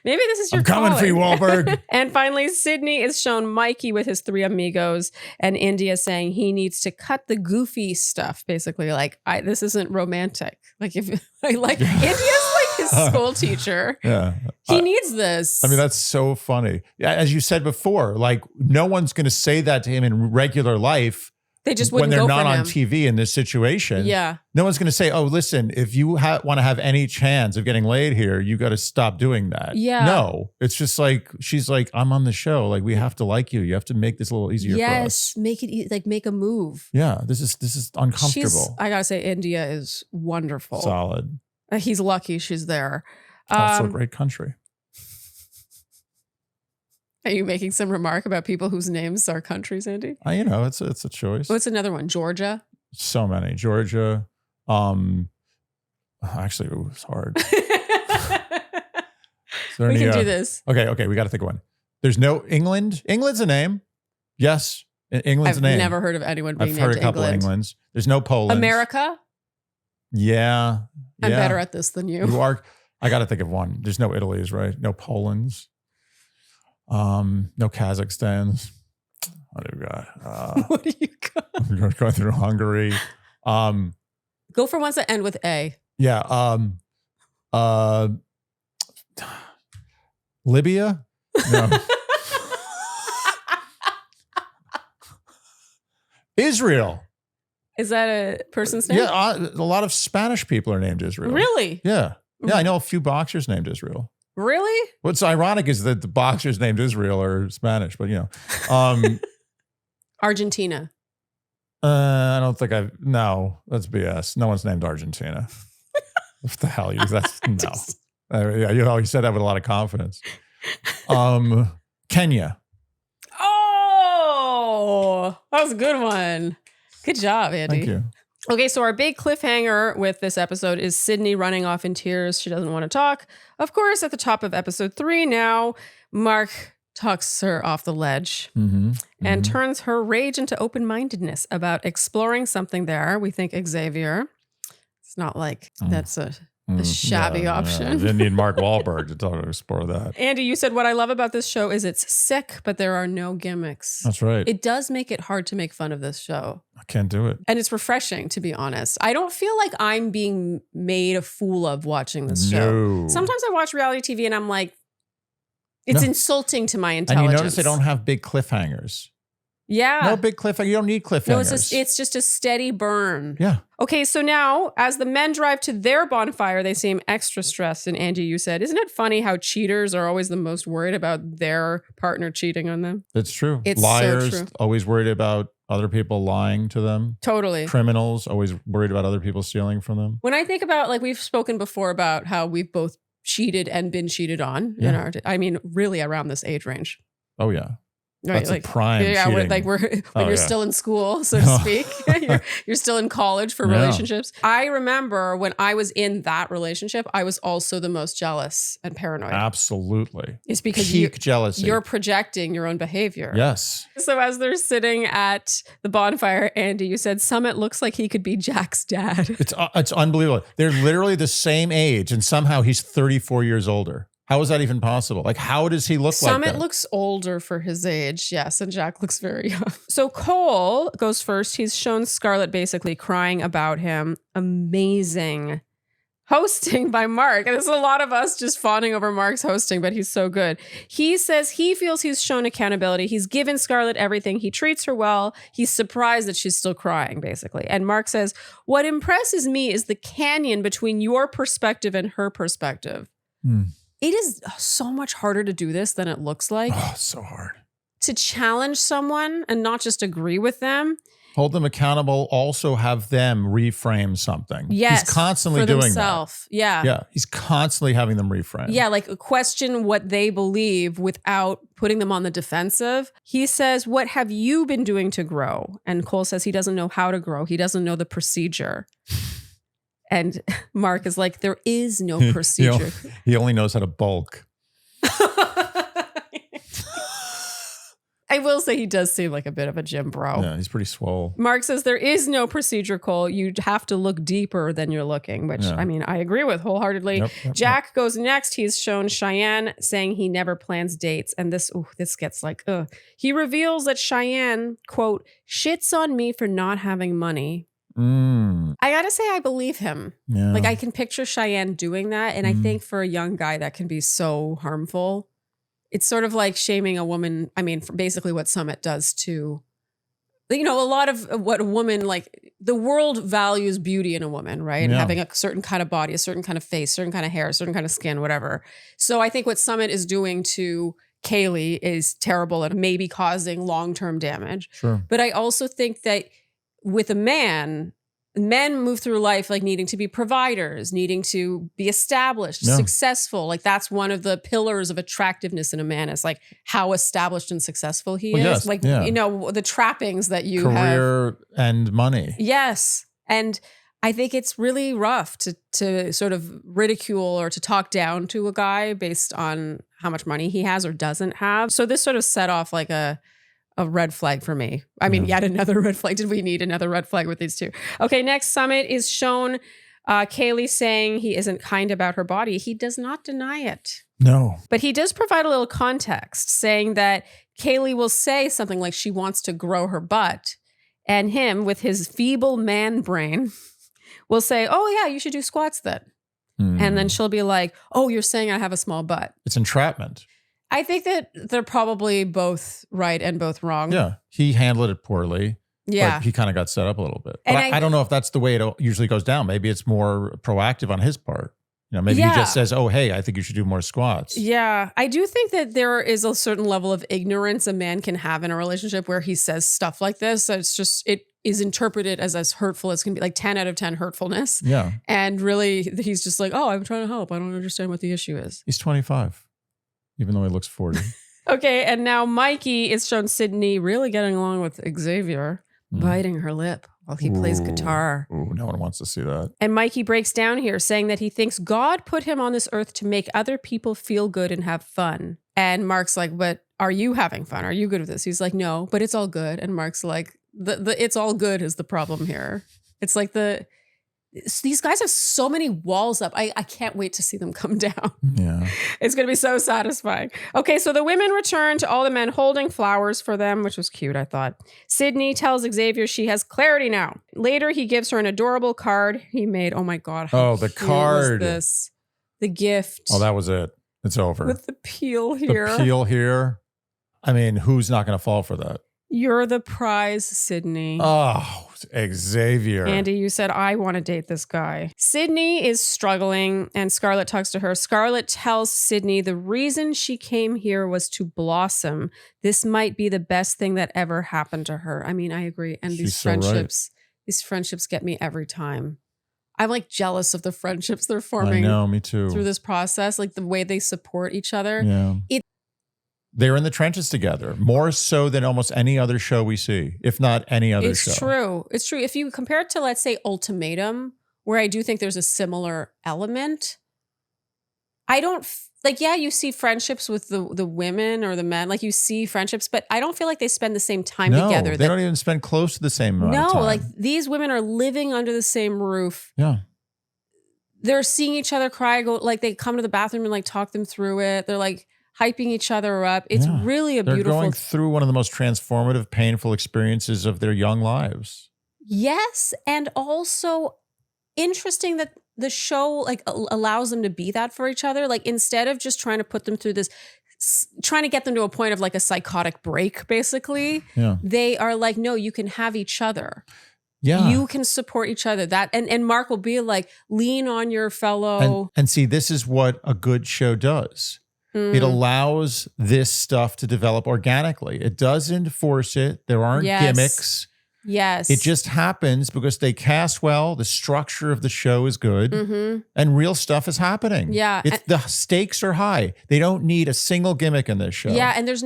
Maybe this is your I'm coming for you, Wahlberg. And finally, Sydney is shown Mikey with his 3 amigos, and India saying he needs to cut the goofy stuff. Basically, like this isn't romantic. Like if I like India's like his school teacher. Yeah, he needs this. I mean, that's so funny. Yeah, as you said before, like no one's going to say that to him in regular life. They just wouldn't when they're go not for on him. TV in this situation. Yeah. No one's going to say, oh, listen, if you want to have any chance of getting laid here, you got to stop doing that. Yeah. No, it's just like, she's like, I'm on the show. Like, we have to like you. You have to make this a little easier for us. Yes. Make it like make a move. Yeah. This is uncomfortable. I got to say, India is wonderful. Solid. He's lucky she's there. Also a great country. Are you making some remark about people whose names are countries, Andy? You know, it's a choice. What's another one? Georgia? So many. Georgia. Actually, it was hard. We can do this. Okay. We got to think of one. There's no England. England's a name. Yes. England's a name. I've never heard of anyone being named I've heard a couple England. of Englands. There's no Poland. America? Yeah. I'm better at this than you. You are. I got to think of one. There's no Italy's, right? No Poland's. No Kazakhstan's. What do we got? What do you got? We're going through Hungary. Go for ones that end with A. Yeah. Libya? No. Israel. Is that a person's name? Yeah, a lot of Spanish people are named Israel. Really? Yeah. Yeah, I know a few boxers named Israel. Really? What's ironic is that the boxers named Israel are Spanish, but you know. Argentina. I don't think no, that's BS. No one's named Argentina. What the hell? That's no. Yeah, you said that with a lot of confidence. Kenya. Oh, that was a good one. Good job, Andy. Thank you. Okay, so our big cliffhanger with this episode is Sydney running off in tears. She doesn't want to talk. Of course, at the top of episode 3 now, Mark talks her off the ledge and turns her rage into open-mindedness about exploring something there. We think Xavier. It's not like that's a shabby option. Yeah. Didn't need Mark Wahlberg to explore that. Andy, you said what I love about this show is it's sick, but there are no gimmicks. That's right. It does make it hard to make fun of this show. I can't do it. And it's refreshing, to be honest. I don't feel like I'm being made a fool of watching this show. Sometimes I watch reality TV and I'm like, it's insulting to my intelligence. And you notice they don't have big cliffhangers. Yeah. No big cliffhanger. You don't need cliffhangers. No, it's just a steady burn. Yeah. Okay, so now as the men drive to their bonfire, they seem extra stressed. And Angie, you said, isn't it funny how cheaters are always the most worried about their partner cheating on them? It's true. It's Liars, so true. always worried about other people lying to them. Totally. Criminals, always worried about other people stealing from them. When I think about, like, we've spoken before about how we've both cheated and been cheated on in our, really around this age range. Oh, yeah. Right, that's like, a prime cheating. Like when you're still in school, so to speak. you're still in college for relationships. I remember when I was in that relationship, I was also the most jealous and paranoid. Absolutely. It's because jealousy. You're projecting your own behavior. Yes. So as they're sitting at the bonfire, Andy, you said Summit looks like he could be Jack's dad. It's unbelievable. They're literally the same age, and somehow he's 34 years older. How is that even possible? Like, how does he look like that? Summit looks older for his age, yes, and Jack looks very young. So Cole goes first. He's shown Scarlett basically crying about him. Amazing hosting by Mark. And there's a lot of us just fawning over Mark's hosting, but he's so good. He says he feels he's shown accountability. He's given Scarlett everything. He treats her well. He's surprised that she's still crying, basically. And Mark says, what impresses me is the canyon between your perspective and her perspective. It is so much harder to do this than it looks like. Oh, so hard. To challenge someone and not just agree with them Hold them accountable. Also have them reframe something. Yes. He's constantly doing that. Yeah. Yeah. He's constantly having them reframe. Yeah. Like question what they believe without putting them on the defensive. He says, what have you been doing to grow? And Cole says he doesn't know how to grow. He doesn't know the procedure. And Mark is like, there is no procedure. He only knows how to bulk. I will say he does seem like a bit of a gym bro. Yeah, he's pretty swole. Mark says there is no procedure, Cole. You have to look deeper than you're looking, which I mean, I agree with wholeheartedly. Jack goes next. He's shown Cheyenne saying he never plans dates. And this gets like, he reveals that Cheyenne, quote, shits on me for not having money. I gotta say, I believe him. Yeah. Like I can picture Cheyenne doing that. And I think for a young guy, that can be so harmful. It's sort of like shaming a woman. I mean, basically what Summit does to, a lot of what a woman, like the world values beauty in a woman, right? And having a certain kind of body, a certain kind of face, certain kind of hair, a certain kind of skin, whatever. So I think what Summit is doing to Kaylee is terrible and maybe causing long-term damage. Sure. But I also think that with a man, men move through life like needing to be providers, needing to be established, successful. Like that's one of the pillars of attractiveness in a man is like how established and successful he is. Yes, like, the trappings that you have. Career and money. Yes. And I think it's really rough to sort of ridicule or to talk down to a guy based on how much money he has or doesn't have. So this sort of set off like a red flag for me. I mean, yet another red flag. Did we need another red flag with these two? Okay, next, Summit is shown Kaylee saying he isn't kind about her body. He does not deny it. No. But he does provide a little context saying that Kaylee will say something like she wants to grow her butt. And him, with his feeble man brain, will say, oh yeah, you should do squats then. And then she'll be like, oh, you're saying I have a small butt. It's entrapment. I think that they're probably both right and both wrong. Yeah. He handled it poorly. Yeah. But he kind of got set up a little bit. And but I don't know if that's the way it usually goes down. Maybe it's more proactive on his part. Maybe he just says, oh, hey, I think you should do more squats. Yeah. I do think that there is a certain level of ignorance a man can have in a relationship where he says stuff like this. So it is interpreted as hurtful as can be, like 10 out of 10 hurtfulness. Yeah. And really, he's just like, oh, I'm trying to help. I don't understand what the issue is. He's 25. Even though he looks 40. Okay, and now Mikey is shown Sydney really getting along with Xavier, biting her lip while he plays guitar. Ooh, no one wants to see that. And Mikey breaks down here saying that he thinks God put him on this earth to make other people feel good and have fun. And Mark's like, but are you having fun? Are you good with this? He's like, no, but it's all good. And Mark's like, the it's all good is the problem here. It's like these guys have so many walls up. I can't wait to see them come down. Yeah. It's going to be so satisfying. Okay, so the women return to all the men holding flowers for them, which was cute, I thought. Sydney tells Xavier she has clarity now. Later, he gives her an adorable card he made. Oh my God. Oh, the card. Was the gift. Oh, that was it. It's over. With the peel here. The peel here. I mean, who's not going to fall for that? You're the prize, Sydney. Oh, Xavier. Andy, you said, I want to date this guy. Sydney is struggling and Scarlett talks to her. Scarlett tells Sydney the reason she came here was to blossom. This might be the best thing that ever happened to her. I mean, I agree. And these friendships get me every time. I'm like jealous of the friendships they're forming. I know, me too. Through this process, like the way they support each other. Yeah. They're in the trenches together, more so than almost any other show we see, if not any other show. It's true. It's true. If you compare it to, let's say, Ultimatum, where I do think there's a similar element, I don't, you see friendships with the women or the men, like you see friendships, but I don't feel like they spend the same time together. They don't even spend close to the same amount of time. Like these women are living under the same roof. Yeah. They're seeing each other cry, they come to the bathroom and talk them through it. They're hyping each other up. It's really a beautiful. They're going through one of the most transformative, painful experiences of their young lives. Yes. And also interesting that the show allows them to be that for each other. Instead of just trying to put them through this, trying to get them to a point of a psychotic break, basically, they are no, you can have each other. Yeah. You can support each other. That and Mark will be lean on your fellow. And see, this is what a good show does. It allows this stuff to develop organically. It doesn't force it. There aren't gimmicks. Yes. It just happens because they cast well. The structure of the show is good, and real stuff is happening. Yeah. The stakes are high. They don't need a single gimmick in this show. Yeah. And there's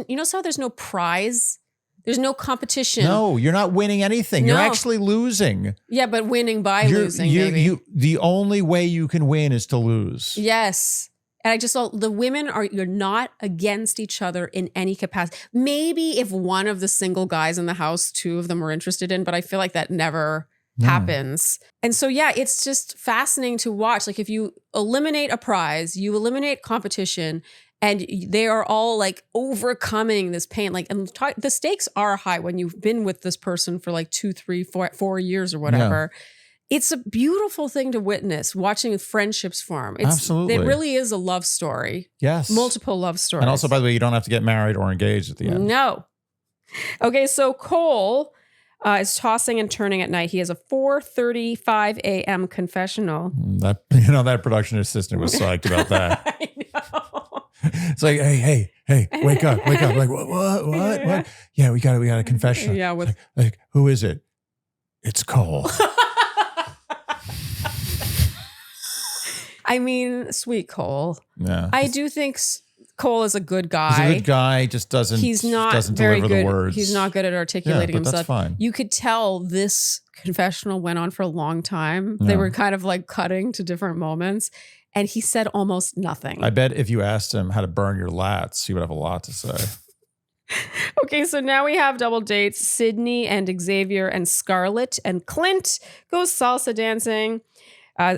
no prize. There's no competition. No, you're not winning anything. No. You're actually losing. Yeah, but winning by losing, maybe. The only way you can win is to lose. Yes. And I just thought the women you're not against each other in any capacity. Maybe if one of the single guys in the house, two of them were interested in, but I feel like that never happens. And so, yeah, it's just fascinating to watch. Like if you eliminate a prize, you eliminate competition, and they are all like overcoming this pain. Like, and the stakes are high when you've been with this person for like 2, 3, 4 years or whatever. Yeah. It's a beautiful thing to witness, watching friendships form. Absolutely. It really is a love story. Yes. Multiple love stories. And also, by the way, you don't have to get married or engaged at the end. No. Okay, so Cole is tossing and turning at night. He has a 4:35 a.m. confessional. That production assistant was psyched about that. I know. It's like, hey, wake up. Like, what? Yeah, we got a confession. Yeah, with like, who is it? It's Cole. I mean, sweet Cole. Yeah. I do think Cole is a good guy. He's a good guy, just doesn't very deliver good. the words. He's not good at articulating himself. That's fine. You could tell this confessional went on for a long time. Yeah. They were kind of like cutting to different moments. And he said almost nothing. I bet if you asked him how to burn your lats, he would have a lot to say. Okay, so now we have double dates. Sydney and Xavier and Scarlett, and Clint goes salsa dancing.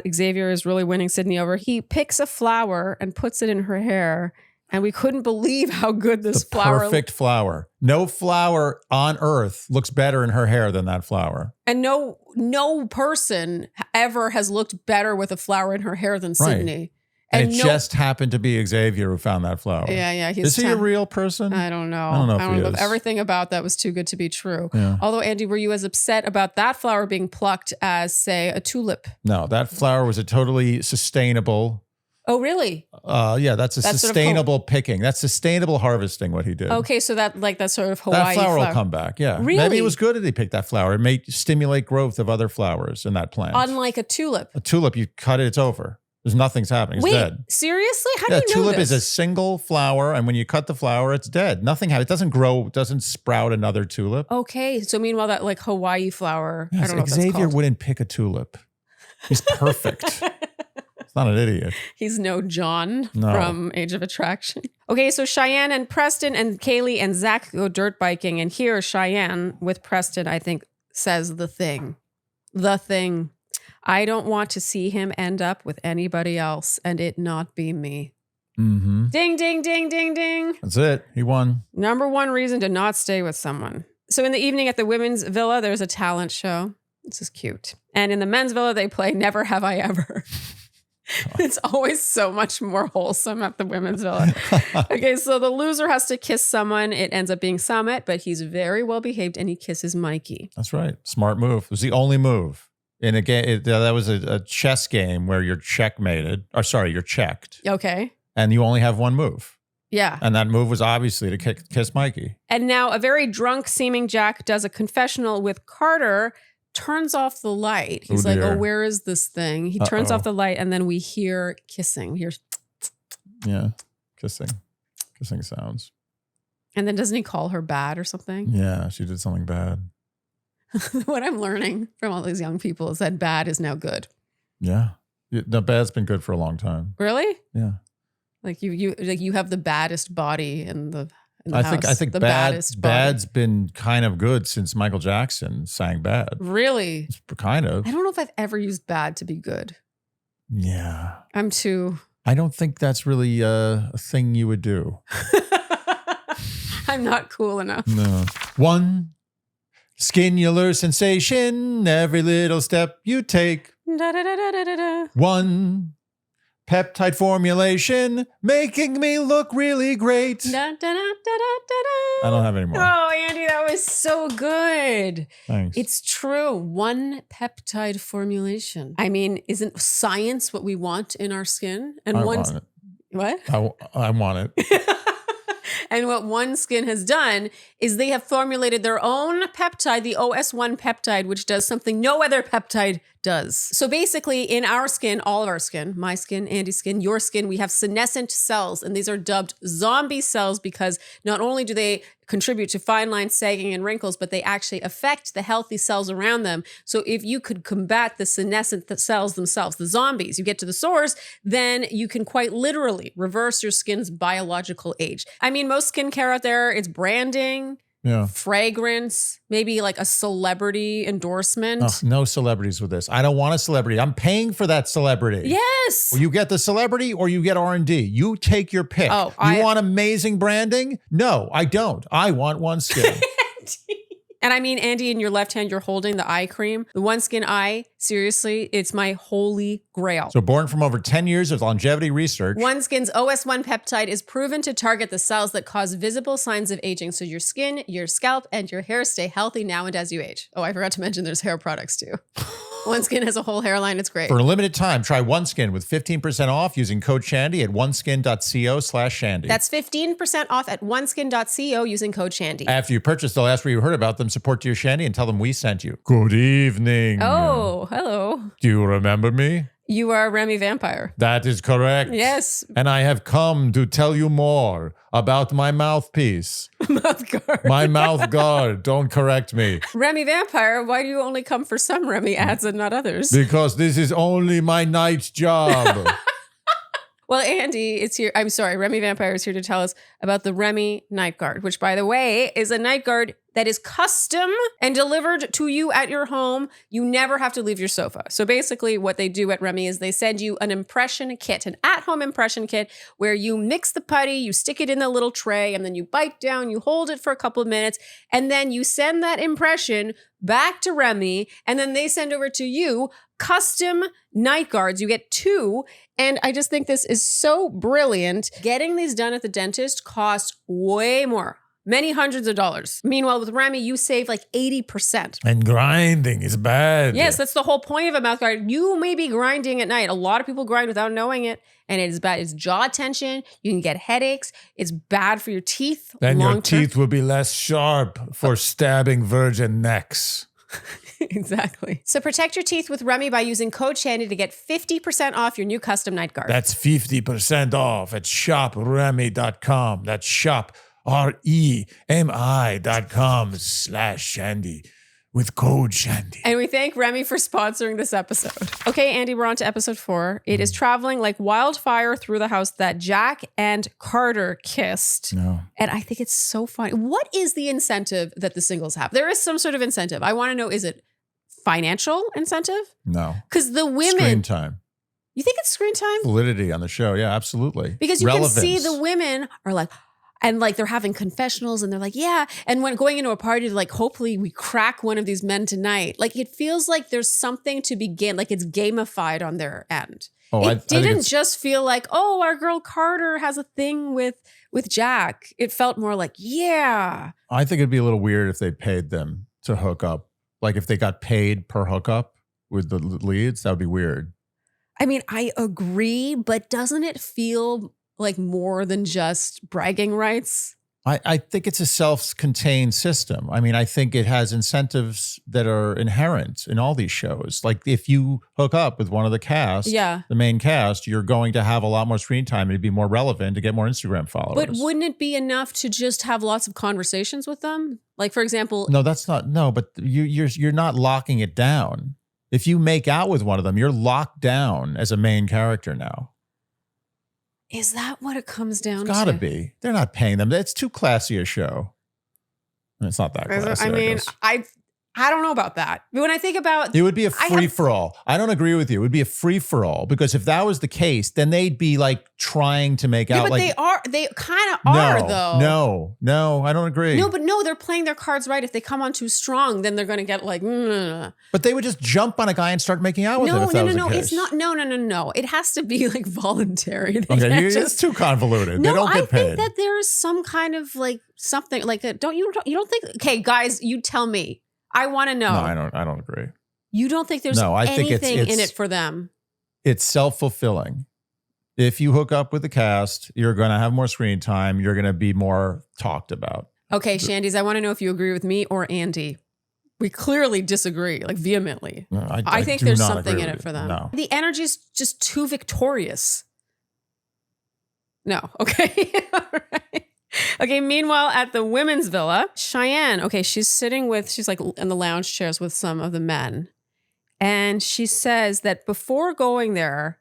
Xavier is really winning Sydney over. He picks a flower and puts it in her hair. And we couldn't believe how good this flower. Perfect flower. No flower on earth looks better in her hair than that flower. And no person ever has looked better with a flower in her hair than Sydney. Right. And it just happened to be Xavier who found that flower. Yeah. Is he a real person? I don't know. I don't know if he is. Everything about that was too good to be true. Yeah. Although, Andy, were you as upset about that flower being plucked as, say, a tulip? No, that flower was a totally sustainable. Oh, really? Yeah, that's sustainable picking. That's sustainable harvesting, what he did. Okay, so that sort of Hawaii that flower will come back, yeah. Really? Maybe it was good that he picked that flower. It may stimulate growth of other flowers in that plant. Unlike a tulip. A tulip, you cut it, it's over. Nothing's happening. It's dead. Seriously? How do you know this? A tulip is a single flower, and when you cut the flower, it's dead. Nothing happens. It doesn't grow, doesn't sprout another tulip. Okay, so meanwhile, that like Hawaii flower, yes, I don't know Xavier what that's called. Wouldn't pick a tulip. He's perfect. He's not an idiot. He's no John from Age of Attraction. Okay, so Cheyenne and Preston and Kaylee and Zach go dirt biking, and here Cheyenne with Preston, I think, says the thing. The thing. I don't want to see him end up with anybody else and it not be me. Mm-hmm. Ding, ding, ding, ding, ding. That's it. He won. Number one reason to not stay with someone. So in the evening at the women's villa, there's a talent show. This is cute. And in the men's villa, they play Never Have I Ever. It's always so much more wholesome at the women's villa. Okay, so the loser has to kiss someone. It ends up being Summit, but he's very well behaved and he kisses Mikey. That's right. Smart move. It was the only move. In a game, that was a chess game where you're checkmated. Or sorry, you're checked. Okay. And you only have one move. Yeah. And that move was obviously to kiss Mikey. And now a very drunk seeming Jack does a confessional with Carter, turns off the light. He's like, oh, where is this thing? He turns off the light and then we hear kissing. Yeah, kissing sounds. And then doesn't he call her bad or something? Yeah, she did something bad. What I'm learning from all these young people is that bad is now good. Yeah. No, bad's been good for a long time. Really? Yeah. Like you have the baddest body in the house. I think the bad's been kind of good since Michael Jackson sang Bad. Really? It's kind of. I don't know if I've ever used bad to be good. Yeah. I don't think that's really a thing you would do. I'm not cool enough. No. One skinnular sensation, every little step you take. Da, da, da, da, da, da. One peptide formulation, making me look really great. Da, da, da, da, da, da. I don't have any more. Oh, Andy, that was so good. Thanks. It's true. One peptide formulation. I mean, isn't science what we want in our skin? And I want it. What? I want it. And what OneSkin has done is they have formulated their own peptide, the OS1 peptide, which does something no other peptide does. So basically in our skin, all of our skin, my skin, Andy's skin, your skin, we have senescent cells, and these are dubbed zombie cells because not only do they contribute to fine lines, sagging, and wrinkles, but they actually affect the healthy cells around them. So if you could combat the senescent cells themselves, the zombies, you get to the source, then you can quite literally reverse your skin's biological age. I mean, most skincare out there, it's branding, fragrance, maybe like a celebrity endorsement. Oh, no celebrities with this. I don't want a celebrity. I'm paying for that celebrity. Yes. Well, you get the celebrity or you get R&D. You take your pick. Oh, you want amazing branding? No, I don't. I want OneSkin. And I mean, Andy, in your left hand, you're holding the eye cream. The OneSkin eye, seriously, it's my holy grail. So born from over 10 years of longevity research. OneSkin's OS1 peptide is proven to target the cells that cause visible signs of aging. So your skin, your scalp, and your hair stay healthy now and as you age. Oh, I forgot to mention there's hair products too. OneSkin has a whole hairline. It's great. For a limited time, try OneSkin with 15% off using code Shandy at oneskin.co/Shandy. That's 15% off at oneskin.co using code Shandy. After you purchase, they'll ask where you heard about them, support Dear Shandy, and tell them we sent you. Good evening. Oh, hello. Do you remember me? You are Remy Vampire. That is correct. Yes. And I have come to tell you more about my mouthpiece. Mouth guard. My mouth guard. Don't correct me. Remy Vampire, why do you only come for some Remy ads and not others? Because this is only my night job. Well, Andy is here. I'm sorry, Remy Vampire is here to tell us about the Remy Night Guard, which, by the way, is a night guard that is custom and delivered to you at your home. You never have to leave your sofa. So basically what they do at Remy is they send you an impression kit, an at-home impression kit where you mix the putty, you stick it in the little tray, and then you bite down, you hold it for a couple of minutes, and then you send that impression back to Remy, and then they send over to you custom night guards. You get 2. And I just think this is so brilliant. Getting these done at the dentist costs way more. Many hundreds of dollars. Meanwhile, with Remy, you save like 80%. And grinding is bad. Yes, that's the whole point of a mouth guard. You may be grinding at night. A lot of people grind without knowing it. And it is bad. It's jaw tension. You can get headaches. It's bad for your teeth. Then your teeth will be less sharp for stabbing virgin necks. Exactly. So protect your teeth with Remy by using code Shandy to get 50% off your new custom night guard. That's 50% off at shopremy.com. That's shop, REMI.com/Shandy with code Shandy. And we thank Remy for sponsoring this episode. Okay, Andy, we're on to episode 4. It is traveling like wildfire through the house that Jack and Carter kissed. No. And I think it's so funny. What is the incentive that the singles have? There is some sort of incentive. I want to know, is it financial incentive? No. Because the women... Screen time. You think it's screen time? Validity on the show. Yeah, absolutely. Because you can see the women are like... And like they're having confessionals and they're like, yeah. And when going into a party, they're like, hopefully we crack one of these men tonight. Like it feels like there's something to begin, like it's gamified on their end. Oh, it didn't just feel like, oh, our girl Carter has a thing with Jack. It felt more like, yeah. I think it'd be a little weird if they paid them to hook up. Like if they got paid per hookup with the leads, that would be weird. I mean, I agree, but doesn't it feel like more than just bragging rights? I think it's a self-contained system. I mean, I think it has incentives that are inherent in all these shows. Like if you hook up with one of the cast, the main cast, you're going to have a lot more screen time and it'd be more relevant to get more Instagram followers. But wouldn't it be enough to just have lots of conversations with them? Like for example... No, that's not, no, but you're not locking it down. If you make out with one of them, you're locked down as a main character now. Is that what it comes down to? It's gotta be. They're not paying them. It's too classy a show. It's not that classy. I mean, I don't know about that. When I think about... It would be a free-for-all. I don't agree with you. It would be a free-for-all because if that was the case, then they'd be like trying to make out. But like, they kind of are though. No, I don't agree. No, they're playing their cards right. If they come on too strong, then they're going to get like... But they would just jump on a guy and start making out with him if that was the case. It's not. No. It has to be like voluntary. Okay, it's too convoluted. They don't get paid. I think that there is some kind of like something like you don't think... Okay, guys, you tell me. I want to know. No, I don't agree. You don't think there's anything in it for them? It's self-fulfilling. If you hook up with the cast, you're going to have more screen time. You're going to be more talked about. Okay, Shandy's, I want to know if you agree with me or Andy. We clearly disagree, like vehemently. No, I think there's something in it for them. No. The energy is just too victorious. No. Okay. All right. Okay. Meanwhile, at the women's villa, Cheyenne, okay, she's like in the lounge chairs with some of the men. And she says that before going there,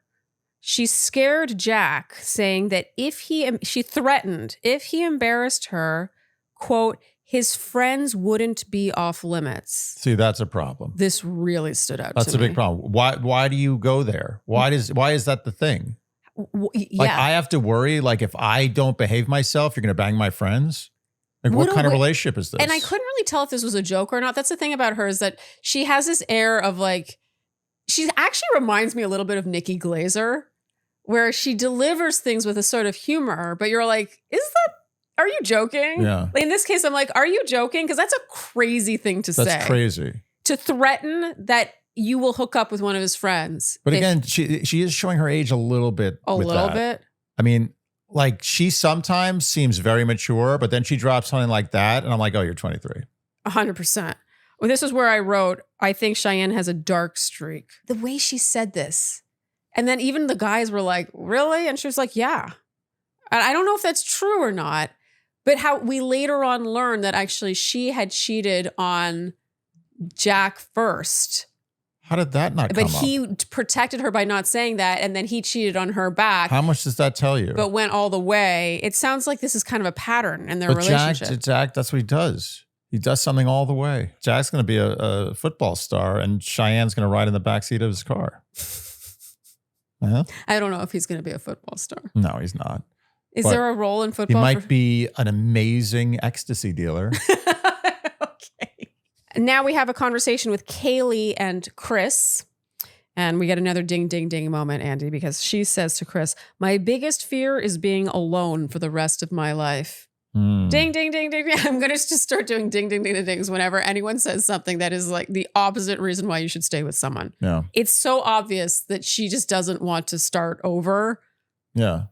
she scared Jack, saying that she threatened, if he embarrassed her, quote, his friends wouldn't be off limits. See, that's a problem. This really stood out to me. That's a big problem. Why do you go there? Why is that the thing? Yeah. Like, I have to worry, like, if I don't behave myself, you're going to bang my friends? Like, what kind of relationship is this? And I couldn't really tell if this was a joke or not. That's the thing about her, is that she has this air of like, she actually reminds me a little bit of Nikki Glaser, where she delivers things with a sort of humor, but you're like, are you joking? Yeah. In this case, I'm like, are you joking? Because that's a crazy thing to say. That's crazy. To threaten that you will hook up with one of his friends. But again, she is showing her age a little bit. A little bit? I mean, like, she sometimes seems very mature, but then she drops something like that, and I'm like, oh, you're 23. 100%. Well, this is where I wrote, I think Cheyenne has a dark streak. The way she said this. And then even the guys were like, really? And she was like, yeah. And I don't know if that's true or not, but how we later on learned that actually she had cheated on Jack first. How did that not come up? But he protected her by not saying that, and then he cheated on her back. How much does that tell you? But went all the way. It sounds like this is kind of a pattern in their relationship. Jack, that's what he does. He does something all the way. Jack's going to be a football star, and Cheyenne's going to ride in the backseat of his car. I don't know if he's going to be a football star. No, he's not. Is there a role in football? He might be an amazing ecstasy dealer. Okay. Now we have a conversation with Kaylee and Chris. And we get another ding, ding, ding moment, Andy, because she says to Chris, my biggest fear is being alone for the rest of my life. Ding, ding, ding, ding, ding. I'm going to just start doing ding, ding, ding, ding, dings whenever anyone says something that is like the opposite reason why you should stay with someone. Yeah. It's so obvious that she just doesn't want to start over. Yeah.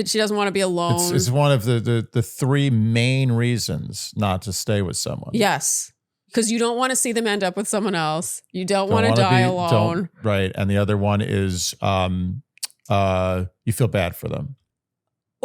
She doesn't want to be alone. It's one of the three main reasons not to stay with someone. Yes. Because you don't want to see them end up with someone else. You don't want to die alone. Right. And the other one is you feel bad for them.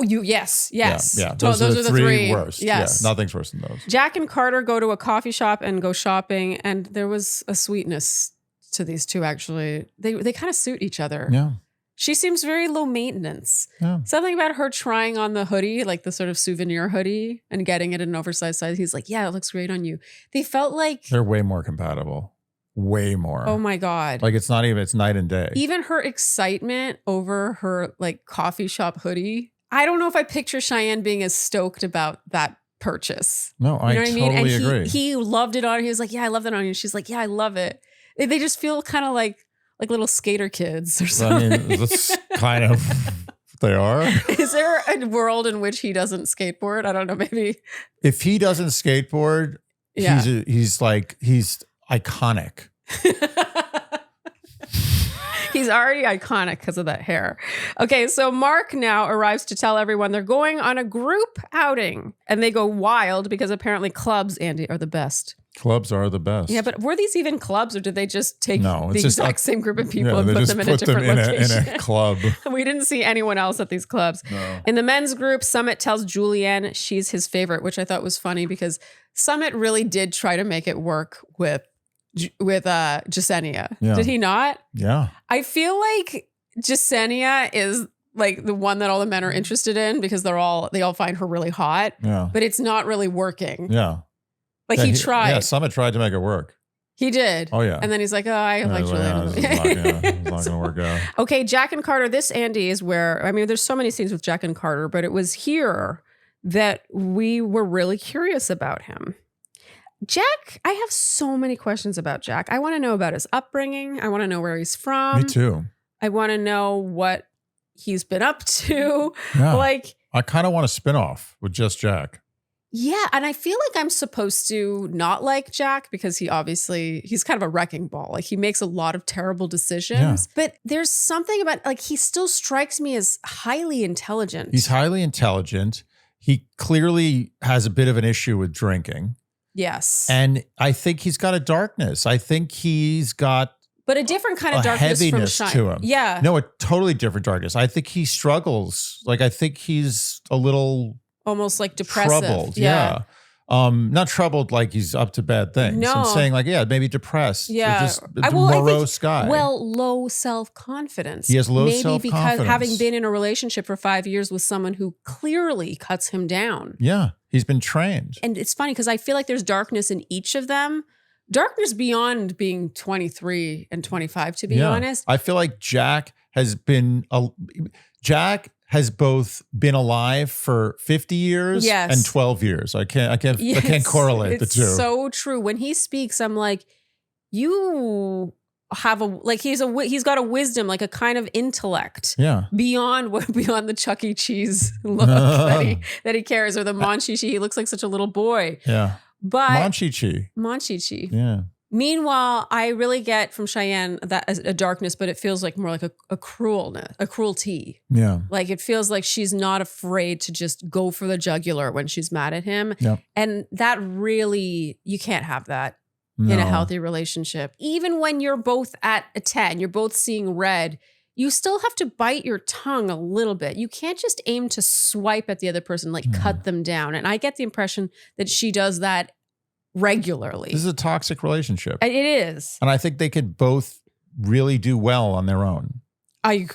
Oh, yes. Yeah. Those are the three worst. Yes. Yeah, nothing's worse than those. Jack and Carter go to a coffee shop and go shopping. And there was a sweetness to these two, actually. They kind of suit each other. Yeah. She seems very low maintenance. Yeah. Something about her trying on the hoodie, like the sort of souvenir hoodie, and getting it in an oversized size. He's like, yeah, it looks great on you. They felt like... They're way more compatible. Way more. Oh my God. Like it's night and day. Even her excitement over her like coffee shop hoodie. I don't know if I picture Cheyenne being as stoked about that purchase. No, I totally agree. He loved it on her. He was like, yeah, I love that on you. She's like, yeah, I love it. They just feel kind of like little skater kids or something. I mean, that's kind of what they are. Is there a world in which he doesn't skateboard? I don't know, maybe. If he doesn't skateboard, yeah. he's iconic. He's already iconic because of that hair. Okay, so Mark now arrives to tell everyone they're going on a group outing. And they go wild because apparently clubs, Andy, are the best. Clubs are the best. Yeah, but were these even clubs, or did they just take the just exact same group of people and put them in a different location? In a club. We didn't see anyone else at these clubs. No. In the men's group, Summit tells Julianne she's his favorite, which I thought was funny because Summit really did try to make it work with Jasenia. Yeah. Did he not? Yeah. I feel like Jasenia is like the one that all the men are interested in because they all find her really hot. Yeah. But it's not really working. Yeah. Like he tried. Yeah, Summit tried to make it work. He did. Oh, yeah. And then he's like, oh, I like Julianne. It's not going to work out. Okay, Jack and Carter. This, Andy, is where, I mean, there's so many scenes with Jack and Carter, but it was here that we were really curious about him. Jack, I have so many questions about Jack. I want to know about his upbringing. I want to know where he's from. Me too. I want to know what he's been up to. Yeah. Like, I kind of want a spinoff with just Jack. Yeah, and I feel like I'm supposed to not like Jack because he's kind of a wrecking ball. Like he makes a lot of terrible decisions, but there's something about like he still strikes me as highly intelligent. He's highly intelligent. He clearly has a bit of an issue with drinking. Yes. And I think he's got a darkness. I think he's got but a different kind of darkness heaviness from to him. Yeah. No, a totally different darkness. I think he struggles. Like I think he's a little almost like depressive. Troubled. Yeah. Not troubled like he's up to bad things. No. I'm saying like, maybe depressed. Yeah. Just a morose guy. Well, low self-confidence. He has low self-confidence. Maybe because having been in a relationship for 5 years with someone who clearly cuts him down. Yeah. He's been trained. And it's funny because I feel like there's darkness in each of them. Darkness beyond being 23 and 25, to be honest. I feel like Jack has both been alive for 50 years and 12 years. I can't correlate the two. It's so true. When he speaks, I'm like, you have he's got a wisdom, like a kind of intellect beyond the Chuck E. Cheese look that he carries, or the Monchichi. He looks like such a little boy. Yeah. But Monchichi. Yeah. Meanwhile, I really get from Cheyenne that a darkness, but it feels like more like a cruelty. Yeah. Like it feels like she's not afraid to just go for the jugular when she's mad at him. Yep. And that really, you can't have that in a healthy relationship. Even when you're both at a 10, you're both seeing red, you still have to bite your tongue a little bit. You can't just aim to swipe at the other person, like cut them down. And I get the impression that she does that regularly. This is a toxic relationship. It is. And I think they could both really do well on their own.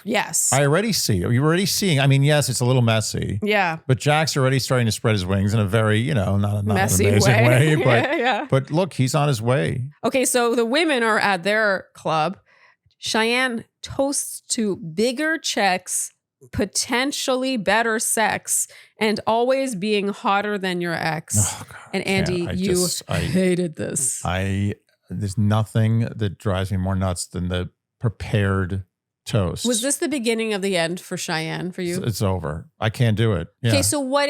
Yes. You're already seeing, I mean, yes, it's a little messy. Yeah. But Jack's already starting to spread his wings in a very, not messy an amazing way. But, but look, he's on his way. Okay, so the women are at their club. Cheyenne toasts to bigger checks, potentially better sex, and always being hotter than your ex. Oh, God, and Andy, I hated this. There's nothing that drives me more nuts than the prepared toast. Was this the beginning of the end for Cheyenne for you? It's over. I can't do it. Yeah. Okay, so what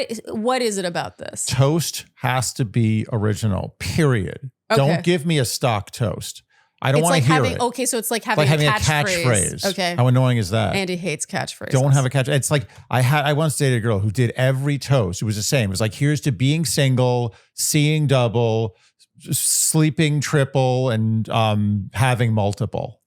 is it about this? Toast has to be original, period. Okay. Don't give me a stock toast. I don't want to hear it. Okay, so it's like having a catchphrase. Okay. How annoying is that? Andy hates catchphrases. Don't have a catch. It's like I once dated a girl who did every toast. It was the same. It was like, here's to being single, seeing double, sleeping triple, and having multiple.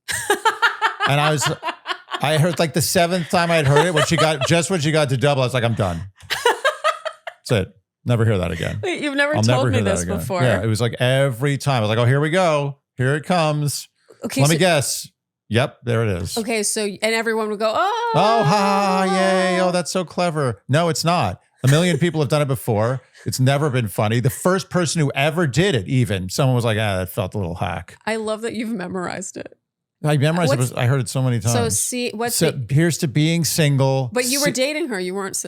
And I heard like the 7th time I'd heard it when she got to double, I was like, I'm done. That's it. Never hear that again. Wait, you've never told me this before. Yeah, it was like every time. I was like, oh, here we go. Here it comes. Okay, Let me guess. Yep, there it is. Okay, so, and everyone would go, oh. Oh, ha, yay. Oh, that's so clever. No, it's not. A million people have done it before. It's never been funny. The first person who ever did it, even, someone was like, that felt a little hack. I love that you've memorized it. I memorized it. I heard it so many times. So here's to being single. But you were dating her.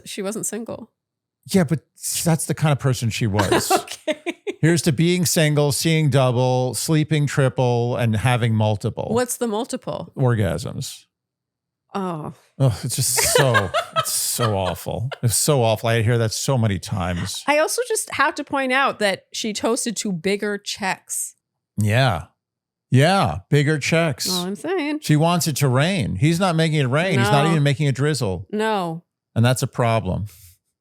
She wasn't single. Yeah, but that's the kind of person she was. Okay. Here's to being single, seeing double, sleeping triple, and having multiple. What's the multiple? Orgasms. Oh. It's just it's so awful. It's so awful. I hear that so many times. I also just have to point out that she toasted to bigger checks. Yeah. Yeah, bigger checks. All I'm saying. She wants it to rain. He's not making it rain. No. He's not even making it drizzle. No. And that's a problem.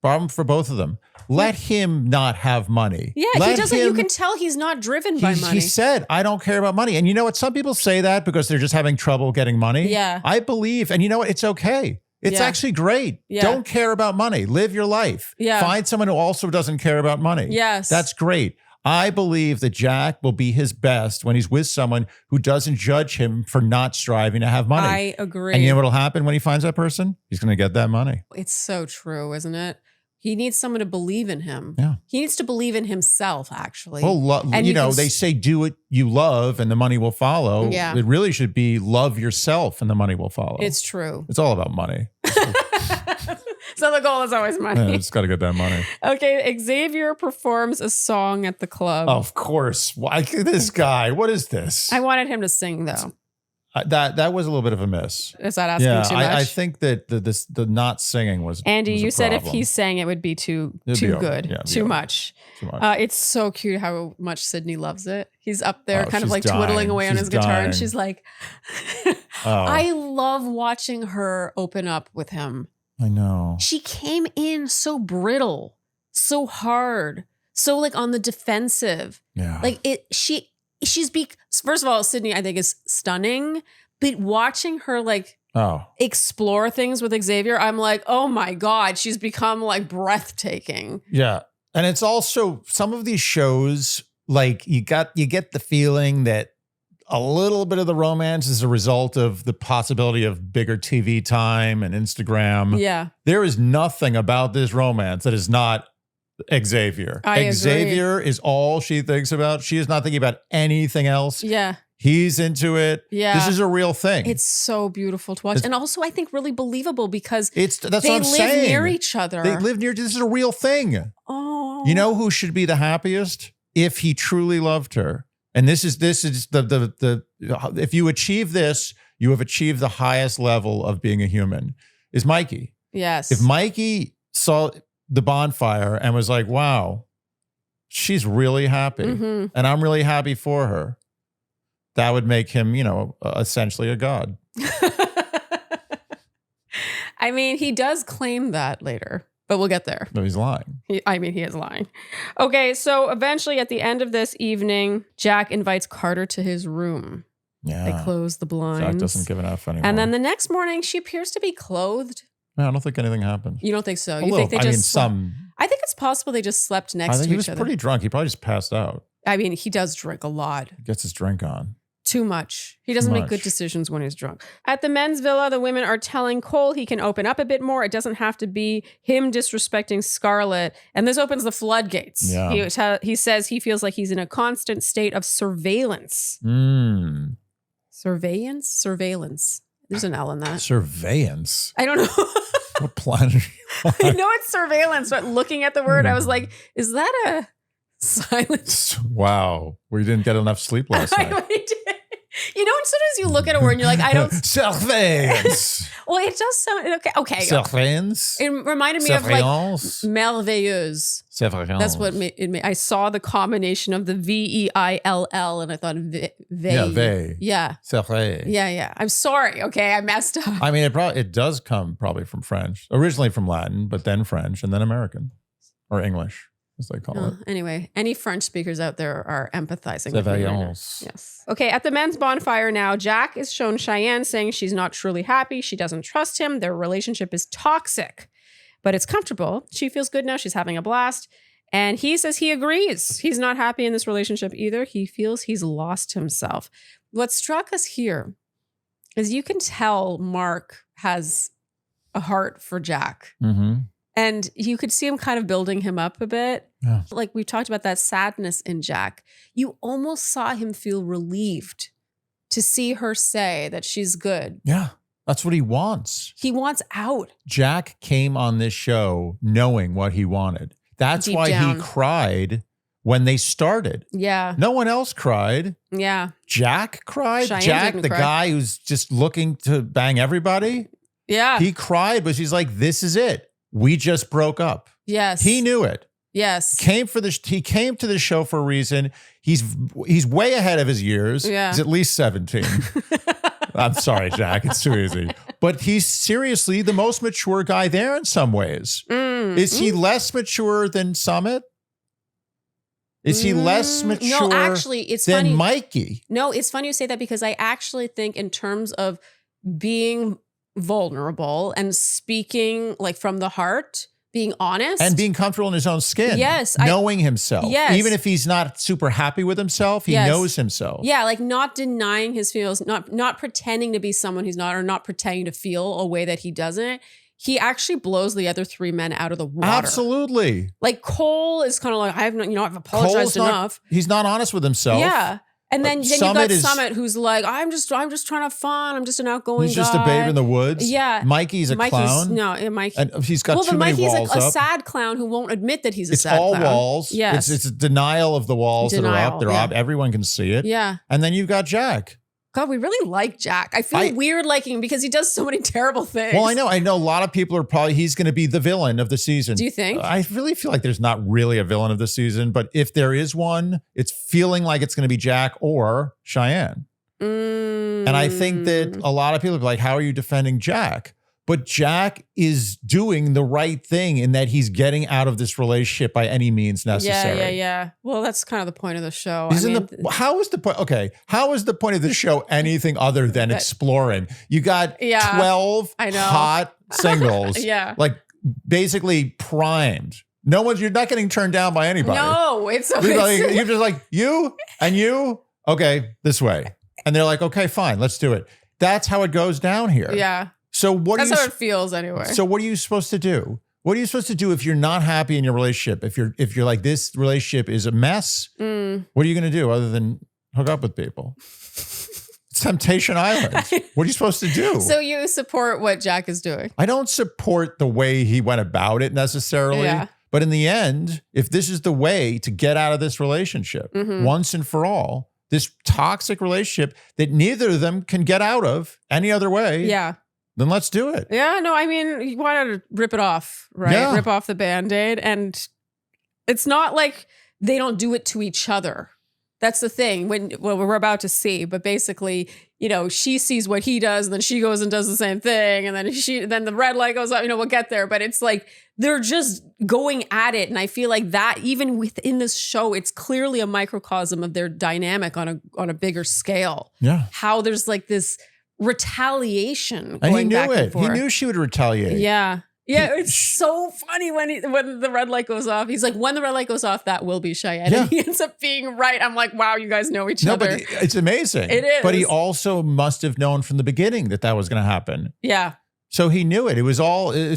Problem for both of them. Let him not have money. Yeah, he doesn't. You can tell he's not driven by money. He said, I don't care about money. And you know what? Some people say that because they're just having trouble getting money. Yeah. I believe, and you know what? It's okay. It's actually great. Yeah. Don't care about money. Live your life. Yeah. Find someone who also doesn't care about money. Yes. That's great. I believe that Jack will be his best when he's with someone who doesn't judge him for not striving to have money. I agree. And you know what'll happen when he finds that person? He's going to get that money. It's so true, isn't it? He needs someone to believe in him. Yeah. He needs to believe in himself, actually. Well, they say do what you love and the money will follow. Yeah. It really should be love yourself and the money will follow. It's true. It's all about money. So the goal is always money. Yeah, just got to get that money. Okay, Xavier performs a song at the club. Of course. Why this guy? What is this? I wanted him to sing, though. That was a little bit of a miss. Is that asking too much? I think that the not singing was Andy, was you said if problem. he sang, it would be too good, too much. It's so cute how much Sydney loves it. He's up there kind of like twiddling away on his guitar and she's like, I love watching her open up with him. I know. She came in so brittle, so hard, so like on the defensive. Yeah. Like first of all, Sydney, I think is stunning, but watching her like explore things with Xavier, I'm like, oh my God, she's become like breathtaking. Yeah. And it's also some of these shows, like you get the feeling that a little bit of the romance is a result of the possibility of bigger TV time and Instagram. Yeah. There is nothing about this romance that is not Xavier. Xavier is all she thinks about. She is not thinking about anything else. Yeah. He's into it. Yeah. This is a real thing. It's so beautiful to watch. And also I think really believable because that's what I'm saying. They live near each other. They live near, this is a real thing. Oh. You know who should be the happiest? If he truly loved her. And this is the if you achieve this, you have achieved the highest level of being a human, is Mikey. Yes. If Mikey saw the bonfire and was like, wow, she's really happy and I'm really happy for her, that would make him, essentially a god. I mean, he does claim that later, but we'll get there. No, he's lying. He is lying. Okay, so eventually at the end of this evening, Jack invites Carter to his room. Yeah. They close the blinds. Jack doesn't give enough anymore. And then the next morning, she appears to be clothed. No, I don't think anything happened. You don't think so? You think they just I think it's possible they just slept next to each other. He was pretty drunk. He probably just passed out. I mean, he does drink a lot. He gets his drink on. Too much. He doesn't make good decisions when he's drunk. At the men's villa, the women are telling Cole he can open up a bit more. It doesn't have to be him disrespecting Scarlett. And this opens the floodgates. Yeah. He says he feels like he's in a constant state of surveillance. Surveillance. There's an L in that. Surveillance? I don't know. What planet are you on? I know it's surveillance, but looking at the word, I was like, is that a silence? Wow. We didn't get enough sleep last night. You know, sometimes you look at a word and you're like, I don't. Surveillance. Well, it does sound okay. Surveillance. It reminded me of like merveilleuse. Surveillance. That's what it made. I saw the combination of the VEILL and I thought ve. Yeah, ve. Yeah. Surveillance. Yeah. I'm sorry. Okay, I messed up. I mean, it does come probably from French, originally from Latin, but then French and then American or English, as they call it. Anyway, any French speakers out there are empathizing. Surveillance. Yes. Okay, at the men's bonfire now, Jack is shown Cheyenne saying she's not truly happy. She doesn't trust him. Their relationship is toxic, but it's comfortable. She feels good now. She's having a blast. And he says he agrees. He's not happy in this relationship either. He feels he's lost himself. What struck us here is you can tell Mark has a heart for Jack. Mm-hmm. And you could see him kind of building him up a bit. Yeah. Like we've talked about that sadness in Jack. You almost saw him feel relieved to see her say that she's good. Yeah, that's what he wants. He wants out. Jack came on this show knowing what he wanted. That's Deep why down. he cried when they started. Yeah. No one else cried. Yeah. Jack cried. Cheyenne Jack, didn't the cry. guy who's just looking to bang everybody. Yeah. He cried, but she's like, this is it. We just broke up. Yes. He knew it. Yes. He came to the show for a reason. He's way ahead of his years. Yeah. He's at least 17. I'm sorry, Jack. It's too easy. But he's seriously the most mature guy there in some ways. Is he less mature than Summit? Is he less mature it's than funny. Mikey? No, it's funny you say that because I actually think in terms of being vulnerable and speaking like from the heart, being honest. And being comfortable in his own skin. Yes. Knowing himself. Yes. Even if he's not super happy with himself, he knows himself. Yeah, like not denying his feels, not pretending to be someone he's not, or not pretending to feel a way that he doesn't. He actually blows the other three men out of the water. Absolutely. Like Cole is kind of like, I've apologized enough. He's not honest with himself. Yeah. And then you've got Summit who's like, I'm just trying to have fun. I'm just an outgoing guy. He's just a babe in the woods. Yeah. Mikey's a clown. No, Mikey. And he's got too many walls up. Mikey's a sad clown who won't admit that he's a sad clown. clown. It's all walls. Yes. It's a denial of the walls that are up. They're up. Everyone can see it. Yeah. And then you've got Jack. God, we really like Jack. I feel weird liking him because he does so many terrible things. Well, I know a lot of people are probably, he's going to be the villain of the season. Do you think? I really feel like there's not really a villain of the season, but if there is one, it's feeling like it's going to be Jack or Cheyenne. And I think that a lot of people are like, how are you defending Jack? But Jack is doing the right thing in that he's getting out of this relationship by any means necessary. Yeah. Well, that's kind of the point of the show. How is the point? Okay. How is the point of the show anything other than exploring? You got 12 hot singles, like basically primed. You're not getting turned down by anybody. No, it's you're just like, you and you. Okay, this way. And they're like, okay, fine, let's do it. That's how it goes down here. Yeah. So that's how it feels anyway. So what are you supposed to do? What are you supposed to do if you're not happy in your relationship? If you're like, this relationship is a mess, what are you going to do other than hook up with people? It's Temptation Island. What are you supposed to do? So you support what Jack is doing? I don't support the way he went about it necessarily. Yeah. But in the end, if this is the way to get out of this relationship once and for all, this toxic relationship that neither of them can get out of any other way. Yeah. Then let's do it. Yeah, no, I mean, you want to rip it off, right? Yeah. Rip off the Band-Aid. And it's not like they don't do it to each other. That's the thing we're about to see. But basically, she sees what he does and then she goes and does the same thing. And then the red light goes up, we'll get there. But it's like, they're just going at it. And I feel like that even within this show, it's clearly a microcosm of their dynamic on a bigger scale. Yeah. How there's like this retaliation and going he knew back it. And forth. He knew she would retaliate. Yeah. Yeah, it's so funny when the red light goes off. He's like, when the red light goes off, that will be Cheyenne. Yeah. And he ends up being right. I'm like, wow, you guys know each other. But it's amazing. It is. But he also must have known from the beginning that was going to happen. Yeah. So he knew it. It was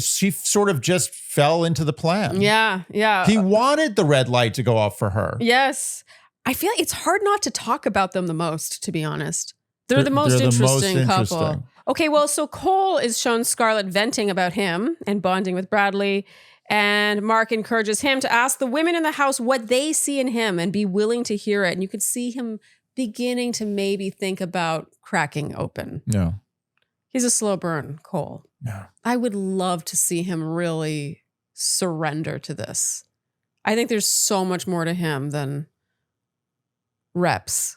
she sort of just fell into the plan. Yeah, yeah. He wanted the red light to go off for her. Yes. I feel like it's hard not to talk about them the most, to be honest. They're the most interesting couple. Okay, well, so Cole is shown Scarlett venting about him and bonding with Bradley. And Mark encourages him to ask the women in the house what they see in him and be willing to hear it. And you could see him beginning to maybe think about cracking open. Yeah. He's a slow burn, Cole. Yeah. I would love to see him really surrender to this. I think there's so much more to him than reps.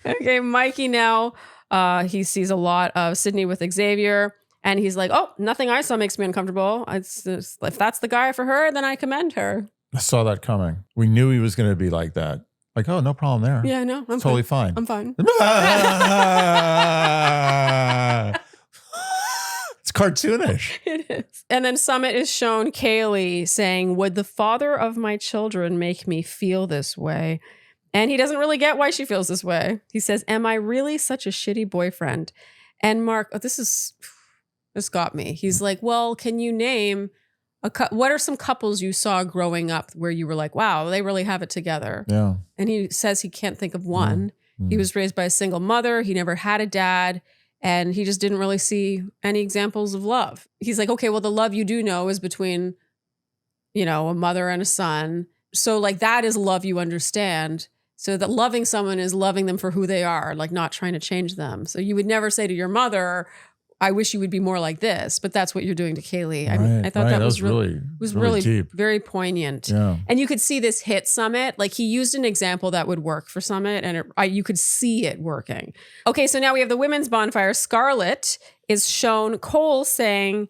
Okay, Mikey now, he sees a lot of Sydney with Xavier, and he's like, oh, nothing I saw makes me uncomfortable. If that's the guy for her, then I commend her. I saw that coming. We knew he was going to be like that. Like, oh, no problem there. Yeah, no, I'm totally fine. I'm fine. It's cartoonish. It is. And then Summit is shown Kaylee saying, would the father of my children make me feel this way? And he doesn't really get why she feels this way. He says, am I really such a shitty boyfriend? And Mark, this got me. He's like, well, can you name what are some couples you saw growing up where you were like, wow, they really have it together? Yeah. And he says he can't think of one. Mm-hmm. He was raised by a single mother. He never had a dad. And he just didn't really see any examples of love. He's like, okay, well, the love you do know is between, a mother and a son. So like that is love you understand. So that loving someone is loving them for who they are, like not trying to change them. So you would never say to your mother, I wish you would be more like this, but that's what you're doing to Kaylee. I thought that was really deep. Very poignant. Yeah. And you could see this hit Summit. Like he used an example that would work for Summit and you could see it working. Okay, so now we have the women's bonfire. Scarlett is shown Cole saying,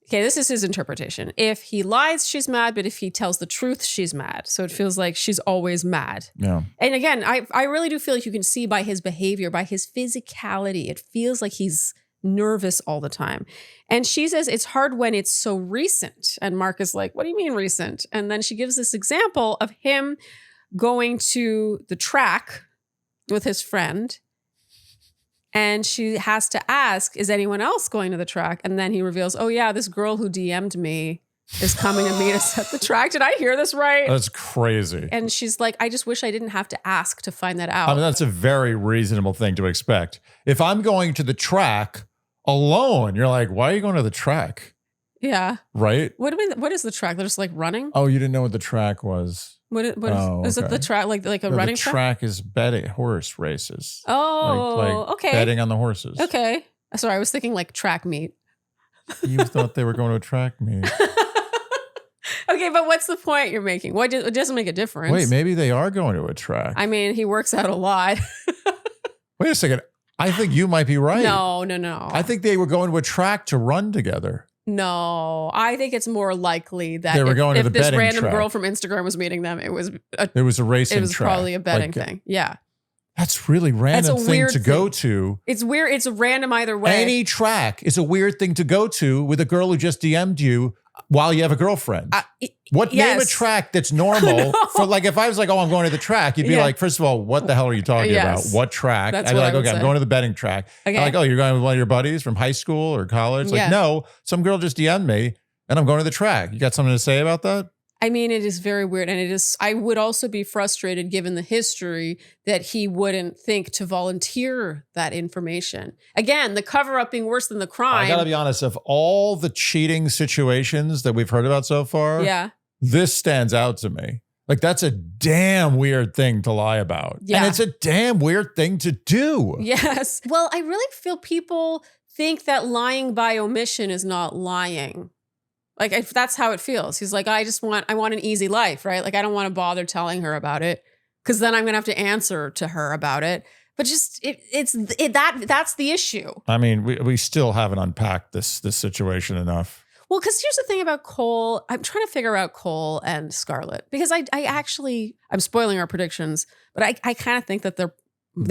okay, this is his interpretation. If he lies, she's mad, but if he tells the truth, she's mad. So it feels like she's always mad. Yeah. And again, I really do feel like you can see by his behavior, by his physicality, it feels like he's nervous all the time. And she says it's hard when it's so recent. And Mark is like, what do you mean recent? And then she gives this example of him going to the track with his friend. And she has to ask, is anyone else going to the track? And then he reveals, oh yeah, this girl who DM'd me is coming to meet us at the track. Did I hear this right? That's crazy. And she's like, I just wish I didn't have to ask to find that out. I mean, that's a very reasonable thing to expect. If I'm going to the track alone, you're like, why are you going to the track? Yeah. Right? What is the track? They're just like running? Oh, you didn't know what the track was. What is it? The track, like a running track? The track is betting horse races. Oh, okay. Betting on the horses. Okay. Sorry, I was thinking like track meet. You thought they were going to a track meet. Okay, but what's the point you're making? It doesn't make a difference. Wait, maybe they are going to a track. I mean, he works out a lot. Wait a second. I think you might be right. No. I think they were going to a track to run together. No, I think it's more likely that they were going to the this betting random track. Girl from Instagram was meeting them, it was a racing track. It was probably a betting thing. Yeah. That's really random thing to go to. It's weird. It's random either way. Any track is a weird thing to go to with a girl who just DM'd you while you have a girlfriend. Name a track that's normal for, like, if I was like, oh, I'm going to the track, you'd be like, first of all, what the hell are you talking about? What track? That's I'd be what like, I would okay, say. I'm going to the betting track. Okay. I'm like, oh, you're going with one of your buddies from high school or college? Like, no, some girl just DM'd me and I'm going to the track. You got something to say about that? I mean, it is very weird. And I would also be frustrated given the history that he wouldn't think to volunteer that information. Again, the cover up being worse than the crime. I gotta be honest, of all the cheating situations that we've heard about so far, this stands out to me. Like, that's a damn weird thing to lie about. Yeah. And it's a damn weird thing to do. Yes. Well, I really feel people think that lying by omission is not lying. Like, if that's how it feels. He's like, I want an easy life, right? Like, I don't want to bother telling her about it because then I'm going to have to answer to her about it. But just that's the issue. I mean, we still haven't unpacked this situation enough. Well, because here's the thing about Cole. I'm trying to figure out Cole and Scarlett because I'm spoiling our predictions, but I kind of think that they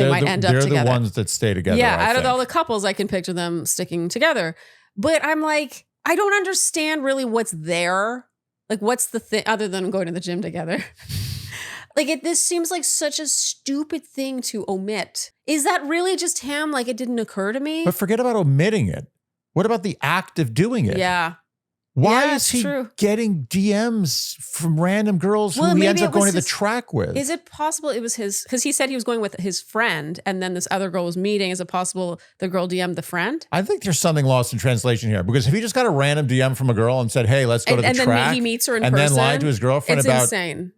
might end up together. They're the ones that stay together. Yeah, out of all the couples, I can picture them sticking together. But I'm like, I don't understand really what's there. Like, what's the thing other than going to the gym together? Like, this seems like such a stupid thing to omit. Is that really just him? Like, it didn't occur to me? But forget about omitting it. What about the act of doing it? Yeah. Why is he getting DMs from random girls who he ends up going to the track with? Is it possible it was his, because he said he was going with his friend and then this other girl was meeting. Is it possible the girl DM'd the friend? I think there's something lost in translation here because if he just got a random DM from a girl and said, hey, let's go to the track. And then he meets her in person. And then lied to his girlfriend it's about. Insane.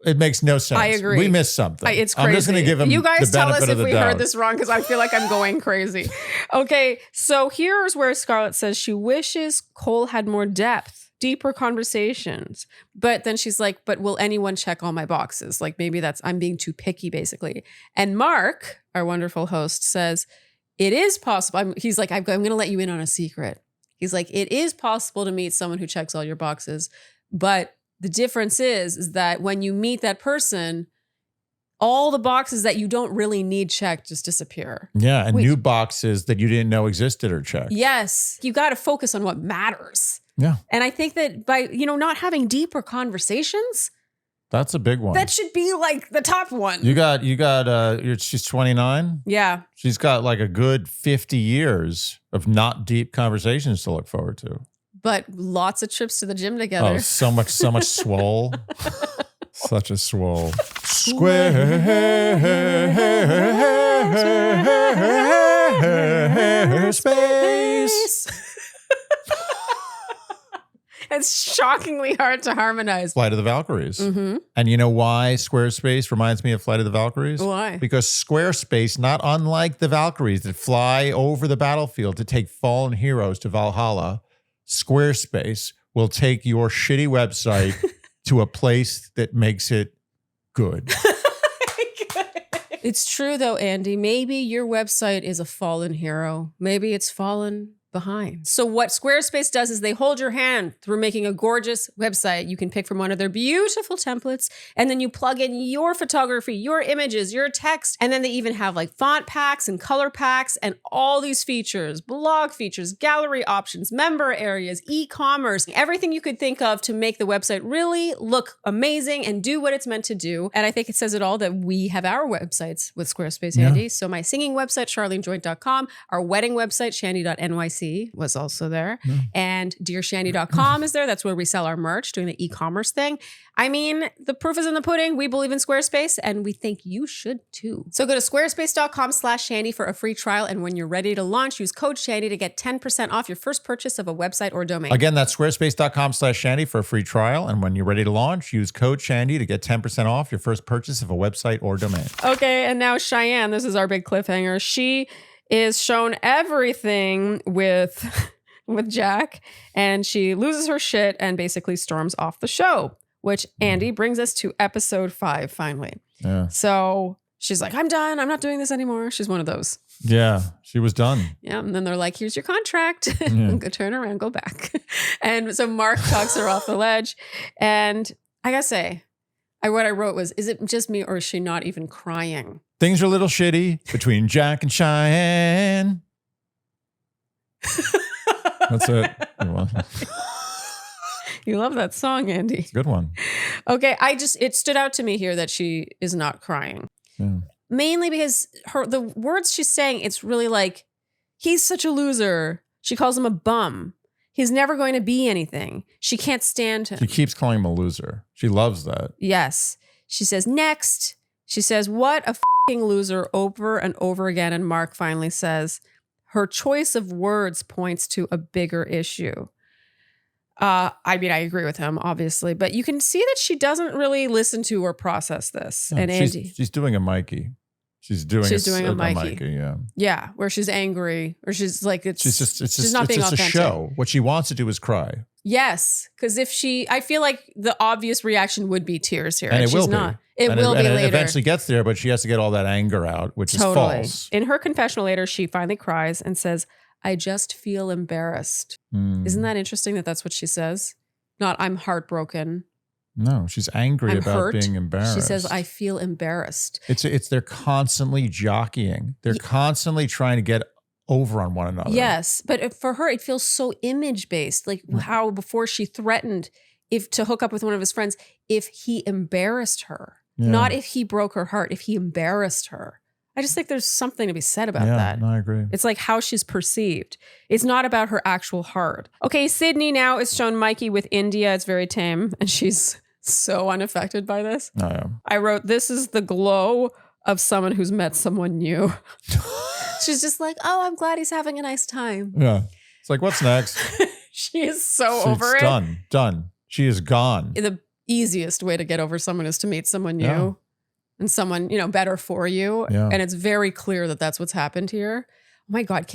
It makes no sense. I agree. We missed something. It's crazy. I'm just going to give him you guys the tell us benefit if of the we doubt. heard this wrong because I feel like I'm going crazy. Okay, so here's where Scarlett says she wishes Cole had more depth. Deeper conversations. But then she's like, but will anyone check all my boxes? Like, maybe I'm being too picky, basically. And Mark, our wonderful host, says, it is possible. He's like, I'm going to let you in on a secret. He's like, it is possible to meet someone who checks all your boxes. But the difference is that when you meet that person, all the boxes that you don't really need checked just disappear. Yeah, and new boxes that you didn't know existed are checked. Yes. You got to focus on what matters. Yeah. And I think that by, not having deeper conversations. That's a big one. That should be like the top one. She's 29. Yeah. She's got like a good 50 years of not deep conversations to look forward to. But lots of trips to the gym together. Oh, so much swole. Such a swole. Squarespace. It's shockingly hard to harmonize. Flight of the Valkyries. Mm-hmm. And you know why Squarespace reminds me of Flight of the Valkyries? Why? Because Squarespace, not unlike the Valkyries that fly over the battlefield to take fallen heroes to Valhalla, Squarespace will take your shitty website to a place that makes it good. It's true though, Andy. Maybe your website is a fallen hero. Maybe it's fallen behind. So what Squarespace does is they hold your hand through making a gorgeous website. You can pick from one of their beautiful templates, and then you plug in your photography, your images, your text, and then they even have like font packs and color packs and all these features, blog features, gallery options, member areas, e-commerce, everything you could think of to make the website really look amazing and do what it's meant to do. And I think it says it all that we have our websites with Squarespace, Andy. So my singing website, charlenejoint.com, our wedding website, shandy.nyc, T was also there. And dearshandy.com is there. That's where we sell our merch, doing the e-commerce thing. I mean, the proof is in the pudding. We believe in Squarespace, and we think you should too. So go to squarespace.com/Shandy for a free trial. And when you're ready to launch, use code Shandy to get 10% off your first purchase of a website or domain. Again, that's squarespace.com/Shandy for a free trial. And when you're ready to launch, use code Shandy to get 10% off your first purchase of a website or domain. Okay, and now Cheyenne, this is our big cliffhanger. She is shown everything with Jack, and she loses her shit and basically storms off the show, which Andy brings us to episode 5 finally. Yeah. So she's like, I'm done. I'm not doing this anymore. She's one of those. Yeah, she was done. Yeah, and then they're like, here's your contract. Go turn around, go back. And so Mark talks her off the ledge. And I gotta say, what I wrote was, is it just me or is she not even crying? Things are a little shitty between Jack and Cheyenne. That's it. You love that song, Andy. It's a good one. Okay, it stood out to me here that she is not crying. Yeah. Mainly because the words she's saying, it's really like, he's such a loser. She calls him a bum. He's never going to be anything. She can't stand him. She keeps calling him a loser. She loves that. Yes. She says, next. She says, what a f***ing loser, over and over again. And Mark finally says, her choice of words points to a bigger issue. I mean, I agree with him, obviously, but you can see that she doesn't really listen to or process this. No, and Andy, she's doing a Mikey. She's doing a Mikey. Yeah. Yeah. Where she's angry, or she's like, she's not being authentic. It's a show. What she wants to do is cry. Yes. Because I feel like the obvious reaction would be tears here. And it will be. It will be later. It eventually gets there, but she has to get all that anger out, which is false. In her confessional later, she finally cries and says, I just feel embarrassed. Isn't that interesting that that's what she says? Not, I'm heartbroken. No, she's angry about being embarrassed. She says, I feel embarrassed. It's they're constantly jockeying. They're constantly trying to get over on one another. Yes, but for her, it feels so image-based. Like how before she threatened to hook up with one of his friends if he embarrassed her. Yeah. Not if he broke her heart, if he embarrassed her. I just think there's something to be said about that. No, I agree. It's like how she's perceived. It's not about her actual heart. Okay, Sydney now is shown Mikey with India. It's very tame, and she's so unaffected by this. I am. I wrote, this is the glow of someone who's met someone new. She's just like, oh, I'm glad he's having a nice time. Yeah. It's like, what's next? She is so over it. Done. She is gone. The easiest way to get over someone is to meet someone new and someone, better for you. Yeah. And it's very clear that that's what's happened here. Oh my God.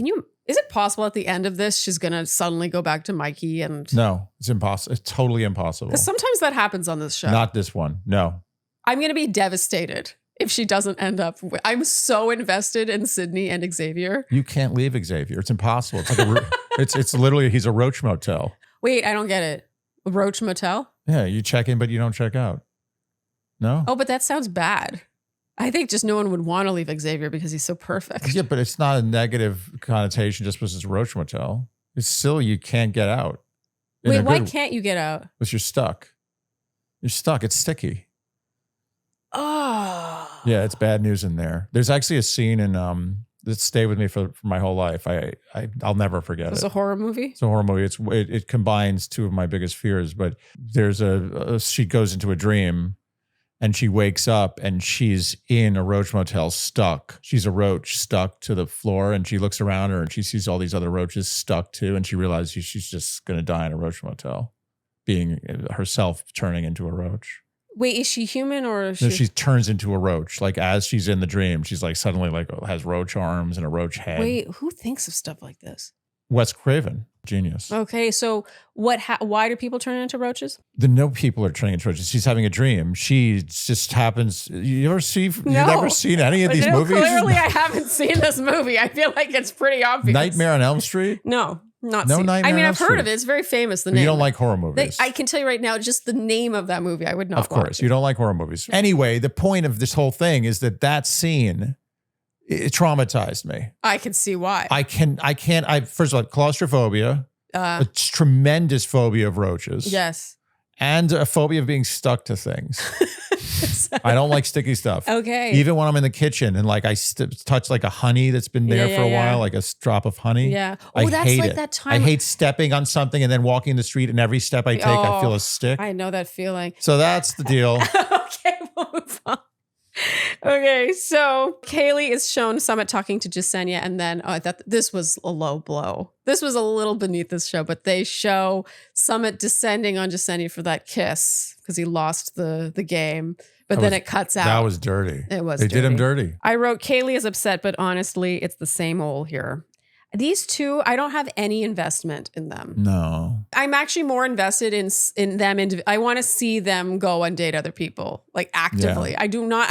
Is it possible at the end of this, she's going to suddenly go back to Mikey and... No, it's impossible. It's totally impossible. Because sometimes that happens on this show. Not this one. No. I'm going to be devastated if she doesn't end up... I'm so invested in Sydney and Xavier. You can't leave Xavier. It's impossible. It's like it's literally, he's a roach motel. Wait, I don't get it. A roach motel? Yeah, you check in, but you don't check out. No? Oh, but that sounds bad. I think just no one would want to leave Xavier because he's so perfect. Yeah, but it's not a negative connotation just because it's a roach motel. It's still, you can't get out. Wait, why can't you get out? Because you're stuck. You're stuck. It's sticky. Oh. Yeah, it's bad news in there. There's actually a scene in that stayed with me for my whole life. I'll never forget it. It's a horror movie? It's a horror movie. It combines two of my biggest fears, but there's she goes into a dream. And she wakes up and she's in a roach motel stuck. She's a roach stuck to the floor, and she looks around her and she sees all these other roaches stuck too. And she realizes she's just going to die in a roach motel, being herself turning into a roach. Wait, is she human or? No, she turns into a roach. Like as she's in the dream, she's like suddenly like has roach arms and a roach head. Wait, who thinks of stuff like this? Wes Craven. Genius. Okay, so why do people turn into roaches? People are turning into roaches. She's having a dream. She just happens. You've never seen any of these movies? Clearly, I haven't seen this movie. I feel like it's pretty obvious. Nightmare on Elm Street? No, not no seen. Nightmare. I mean, on I've heard of it. It's very famous. The name. You don't like horror movies. I can tell you right now, just the name of that movie, I would not. Of course, you don't like horror movies. Anyway, the point of this whole thing is that scene. It traumatized me. I can see why. I can't. First of all, claustrophobia. A tremendous phobia of roaches. Yes. and a phobia of being stuck to things. I don't like sticky stuff. Okay. Even when I'm in the kitchen and like I touch like a honey that's been there for a while, like a drop of honey. Yeah. Oh, I hate it. That time. I hate stepping on something and then walking the street and every step I take, I feel a stick. I know that feeling. So that's the deal. Okay, we'll move on. Okay, so Kaylee is shown Summit talking to Jasenia, and then I thought this was a low blow. This was a little beneath this show, but they show Summit descending on Jasenia for that kiss because he lost the game. But then it cuts out. That was dirty. It was. They did him dirty. I wrote Kaylee is upset, but honestly, it's the same old here. These two, I don't have any investment in them. No. I'm actually more invested in them. I want to see them go and date other people, like actively. Yeah. I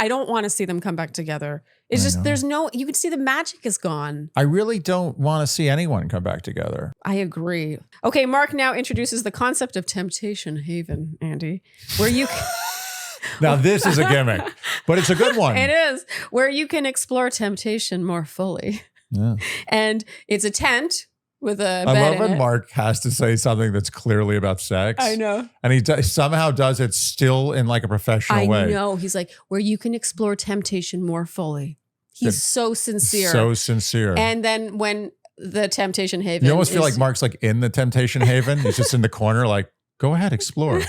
don't want to see them come back together. It's just, there's no, you can see the magic is gone. I really don't want to see anyone come back together. I agree. Okay, Mark now introduces the concept of Temptation Haven, Andy, where you can... Now, this is a gimmick, but it's a good one. It is, where you can explore temptation more fully. Yeah. And it's a tent with a bed I love in when it. Mark has to say something that's clearly about sex. I know. And he somehow does it still in like a professional way. I know. He's like, where you can explore temptation more fully. He's so sincere. So sincere. And then when the Temptation Haven You almost feel like Mark's like in the Temptation Haven. He's just in the corner like, go ahead, explore.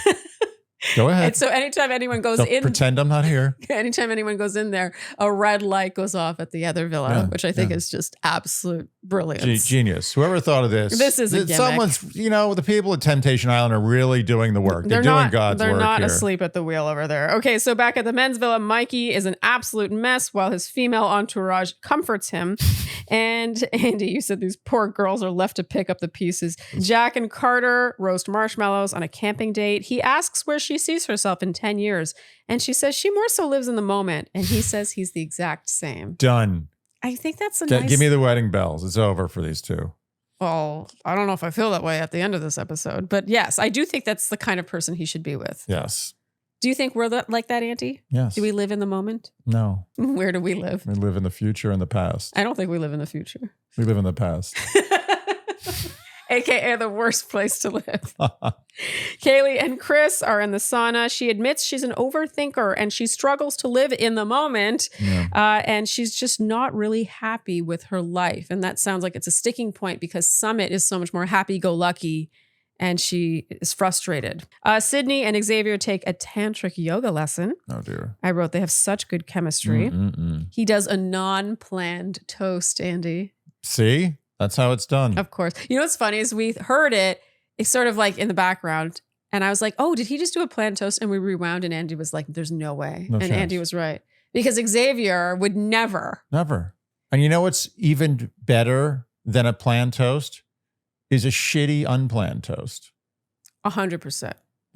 Go ahead. And so anytime anyone goes Don't pretend I'm not here. Anytime anyone goes in there, a red light goes off at the other villa, which I think is just absolute brilliance. Genius. Whoever thought of this. This is a gimmick. Someone's, the people at Temptation Island are really doing the work. They're doing God's work. They're not here. asleep at the wheel over there. Okay, so back at the men's villa, Mikey is an absolute mess while his female entourage comforts him. And Andy, you said these poor girls are left to pick up the pieces. Jack and Carter roast marshmallows on a camping date. He asks where she sees herself in 10 years. And she says she more so lives in the moment. And he says he's the exact same. Done. I think that's a nice... Give me the wedding bells. It's over for these two. Well, I don't know if I feel that way at the end of this episode. But yes, I do think that's the kind of person he should be with. Yes. Do you think we're like that, Auntie? Yes. Do we live in the moment? No. Where do we live? We live in the future and the past. I don't think we live in the future. We live in the past. AKA the worst place to live. Kaylee and Chris are in the sauna. She admits she's an overthinker and she struggles to live in the moment. Yeah. And she's just not really happy with her life. And that sounds like it's a sticking point because Summit is so much more happy-go-lucky and she is frustrated. Sydney and Xavier take a tantric yoga lesson. Oh, dear. I wrote they have such good chemistry. He does a non-planned toast, Andy. See? That's how it's done. Of course. You know what's funny is we heard it. It's sort of like in the background. And I was like, oh, did he just do a planned toast? And we rewound and Andy was like, there's no way. No and chance. Andy was right. Because Xavier would never. Never. And you know what's even better than a planned toast? Is a shitty unplanned toast. 100%.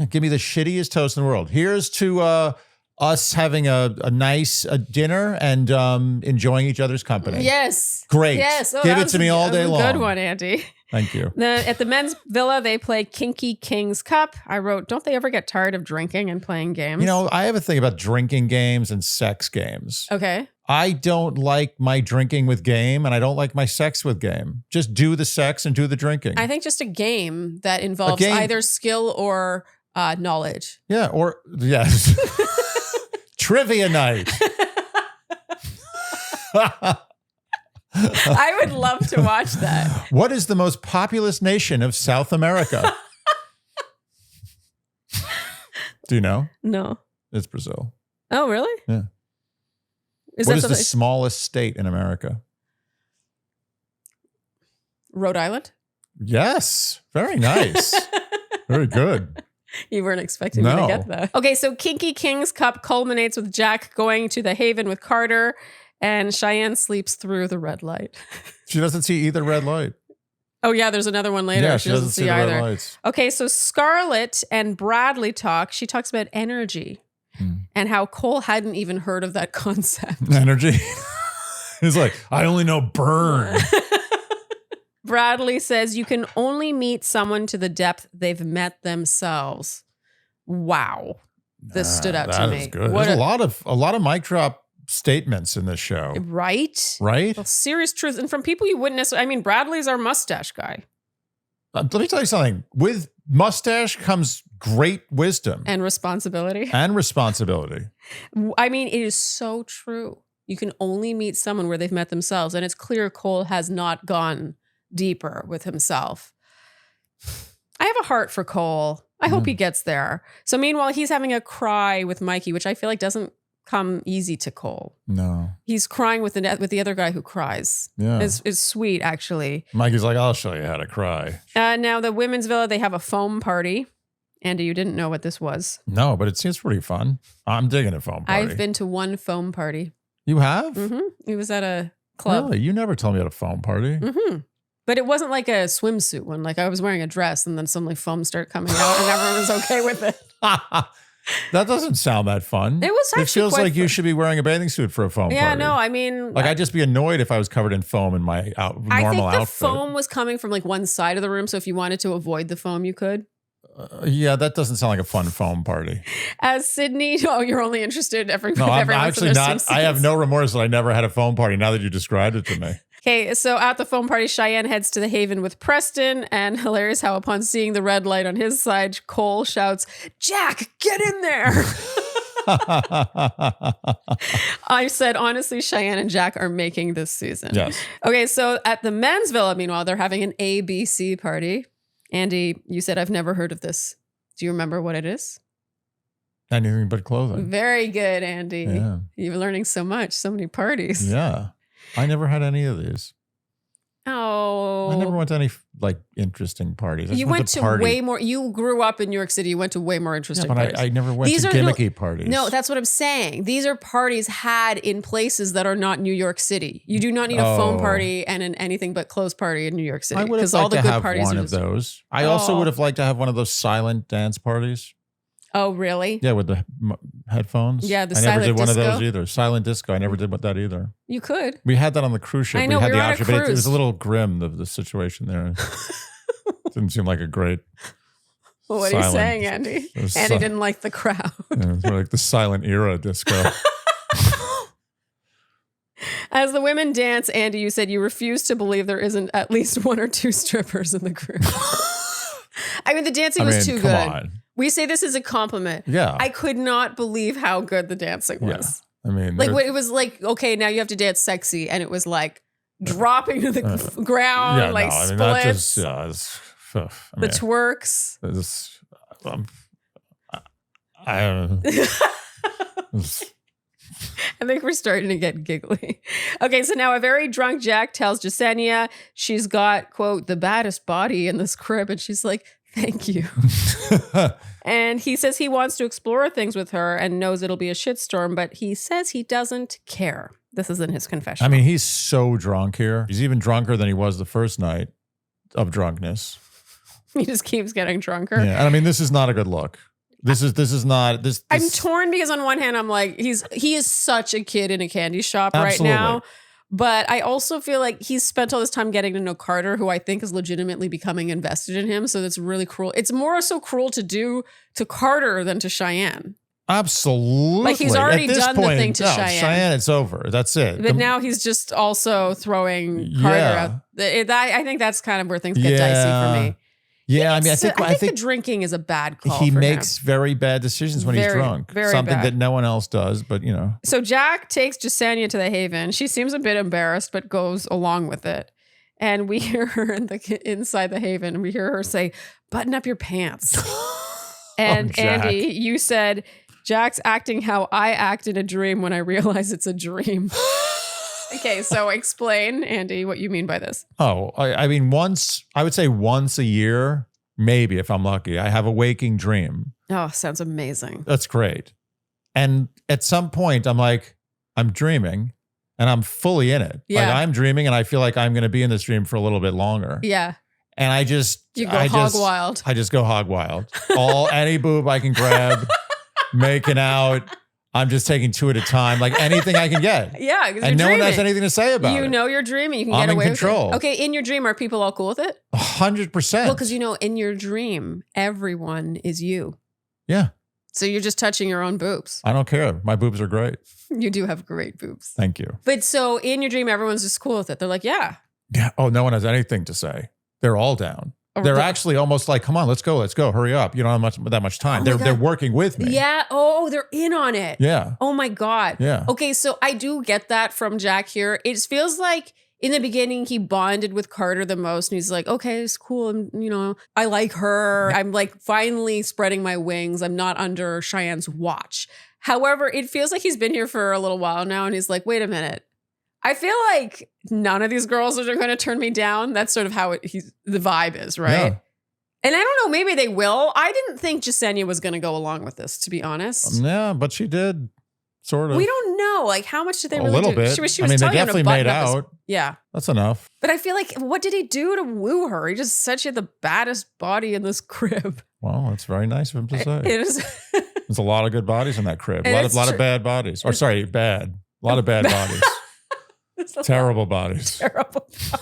Give me the shittiest toast in the world. Here's to us having a nice dinner and enjoying each other's company. Yes. Great. Yes. Oh, Give it to me all day long. Good one, Andy. Thank you. At the men's villa, they play Kinky King's Cup. I wrote, don't they ever get tired of drinking and playing games? You know, I have a thing about drinking games and sex games. Okay. I don't like my drinking with game and I don't like my sex with game. Just do the sex and do the drinking. I think just a game that involves either skill or knowledge. Yeah, or yes. Trivia night. I would love to watch that. What is the most populous nation of South America? Do you know? No. It's Brazil. Oh, really? Yeah. What is the smallest state in America? Rhode Island? Yes. Very nice. Very good. You weren't expecting me to get that. Okay, so Kinky King's Cup culminates with Jack going to the Haven with Carter, and Cheyenne sleeps through the red light. She doesn't see either red light. Oh, yeah, there's another one later. Yeah, she doesn't see either. Red lights. Okay, so Scarlett and Bradley talk. She talks about energy and how Cole hadn't even heard of that concept. Energy? He's like, I only know burn. Bradley says you can only meet someone to the depth they've met themselves. Wow. This stood out to me. That is good. There's a lot of mic drop statements in this show. Right? Right? Well, serious truth. And from people you wouldn't necessarily, I mean, Bradley's our mustache guy. Let me tell you something. With mustache comes great wisdom. And responsibility. I mean, it is so true. You can only meet someone where they've met themselves. And it's clear Cole has not gone deeper with himself. I have a heart for Cole. I hope he gets there. So meanwhile, he's having a cry with Mikey, which I feel like doesn't come easy to Cole. No. He's crying with the other guy who cries. Yeah. It's sweet, actually. Mikey's like, I'll show you how to cry. Now the women's villa, they have a foam party. Andy, you didn't know what this was. No, but it seems pretty fun. I'm digging a foam party. I've been to one foam party. You have? Mm-hmm. It was at a club. Really? You never told me at a foam party. Mm-hmm. But it wasn't like a swimsuit one. Like I was wearing a dress and then suddenly foam started coming out and everyone was okay with it. That doesn't sound that fun. It was actually It feels quite like fun. You should be wearing a bathing suit for a foam party. Yeah, no, I mean... Like I'd just be annoyed if I was covered in foam in my normal outfit. I think the foam was coming from like one side of the room. So if you wanted to avoid the foam, you could. Yeah, that doesn't sound like a fun foam party. As Sydney, you're only interested in No, I'm actually not. I have no remorse that I never had a foam party now that you described it to me. Okay, so at the foam party, Cheyenne heads to the Haven with Preston, and hilarious how upon seeing the red light on his side, Cole shouts, "Jack, get in there!" I said, honestly, Cheyenne and Jack are making this season. Yes. Okay, so at the men's villa, meanwhile, they're having an ABC party. Andy, you said, I've never heard of this. Do you remember what it is? Anything but clothing. Very good, Andy. Yeah. You're learning so much, so many parties. Yeah. I never had any of these. Oh. I never went to any like interesting parties. You went to way more. You grew up in New York City. You went to way more interesting parties. I never went to gimmicky parties. No, that's what I'm saying. These are parties had in places that are not New York City. You do not need a foam party and an anything but clothes party in New York City. I would have liked to have one of those. I also would have liked to have one of those silent dance parties. Oh, really? Yeah, with the headphones. Yeah, the I silent never did one disco. of those either. Silent disco. I never did that either. You could. We had that on the cruise ship. I know, we had we were the on a option, but it was cruise. a little grim, the situation there. Didn't seem like a great Well, what are you saying, Andy? Andy didn't like the crowd. Yeah, it was like the silent era disco. As the women dance, Andy, you said you refuse to believe there isn't at least one or two strippers in the group. I mean, the dancing was too good. On. We say this as a compliment. Yeah. I could not believe how good the dancing was. Yeah. I mean, like it was like, okay, now you have to dance sexy. And it was like dropping to the ground, like splits. The twerks. I don't know. I think we're starting to get giggly. Okay, so now a very drunk Jack tells Jasenia she's got, quote, the baddest body in this crib. And she's like, thank you. And he says he wants to explore things with her and knows it'll be a shitstorm, but he says he doesn't care. This is in his confession. I mean, he's so drunk here. He's even drunker than he was the first night of drunkenness. He just keeps getting drunker. Yeah, and I mean, this is not a good look. This is not this. I'm torn because on one hand, I'm like, he is such a kid in a candy shop Absolutely. right now. But I also feel like he's spent all this time getting to know Carter, who I think is legitimately becoming invested in him. So that's really cruel. It's more so cruel to do to Carter than to Cheyenne. Absolutely. Like he's already done the thing to Cheyenne. Cheyenne, it's over. That's it. But now he's just also throwing Carter out. I think that's kind of where things get dicey for me. Yeah, I mean, I think the drinking is a bad call. He makes very bad decisions when he's drunk. Very something bad. that no one else does, but you know. So Jack takes Jasenia to the Haven. She seems a bit embarrassed, but goes along with it. And we hear her inside the Haven. We hear her say, "Button up your pants." And Andy, you said Jack's acting how I act in a dream when I realize it's a dream. Okay, so explain, Andy, what you mean by this. Oh, I mean, I would say once a year, maybe if I'm lucky, I have a waking dream. Oh, sounds amazing. That's great. And at some point, I'm like, I'm dreaming and I'm fully in it. Yeah. Like I'm dreaming and I feel like I'm going to be in this dream for a little bit longer. Yeah. And I go hog wild. I just go hog wild. Any boob I can grab, making out. I'm just taking two at a time, like anything I can get. Yeah, because and no one has anything to say about it. You know you're dreaming. You can I'm get away in control. with it. Okay, in your dream, are people all cool with it? 100%. Well, because in your dream, everyone is you. Yeah. So you're just touching your own boobs. I don't care. My boobs are great. You do have great boobs. Thank you. But so in your dream, everyone's just cool with it. They're like, yeah. Yeah. Oh, no one has anything to say. They're all down. They're actually almost like, come on, let's go, hurry up. You don't have that much time. They're working with me. Yeah. Oh, they're in on it. Yeah. Oh my God. Yeah. Okay, so I do get that from Jack here. It feels like in the beginning he bonded with Carter the most, and he's like, okay, it's cool. And I like her. I'm like finally spreading my wings. I'm not under Cheyenne's watch. However, it feels like he's been here for a little while now, and he's like, wait a minute. I feel like none of these girls are going to turn me down. That's sort of how the vibe is, right? Yeah. And I don't know, maybe they will. I didn't think Jasenia was going to go along with this, to be honest. Yeah, but she did, sort of. We don't know. Like, how much did they really do? A little bit. She was they definitely made out. Yeah. That's enough. But I feel like, what did he do to woo her? He just said she had the baddest body in this crib. Well, that's very nice of him to say. It is. There's a lot of good bodies in that crib. A lot of bad bodies. Or sorry, bad. A lot of bad bodies. Terrible bodies. Terrible bodies.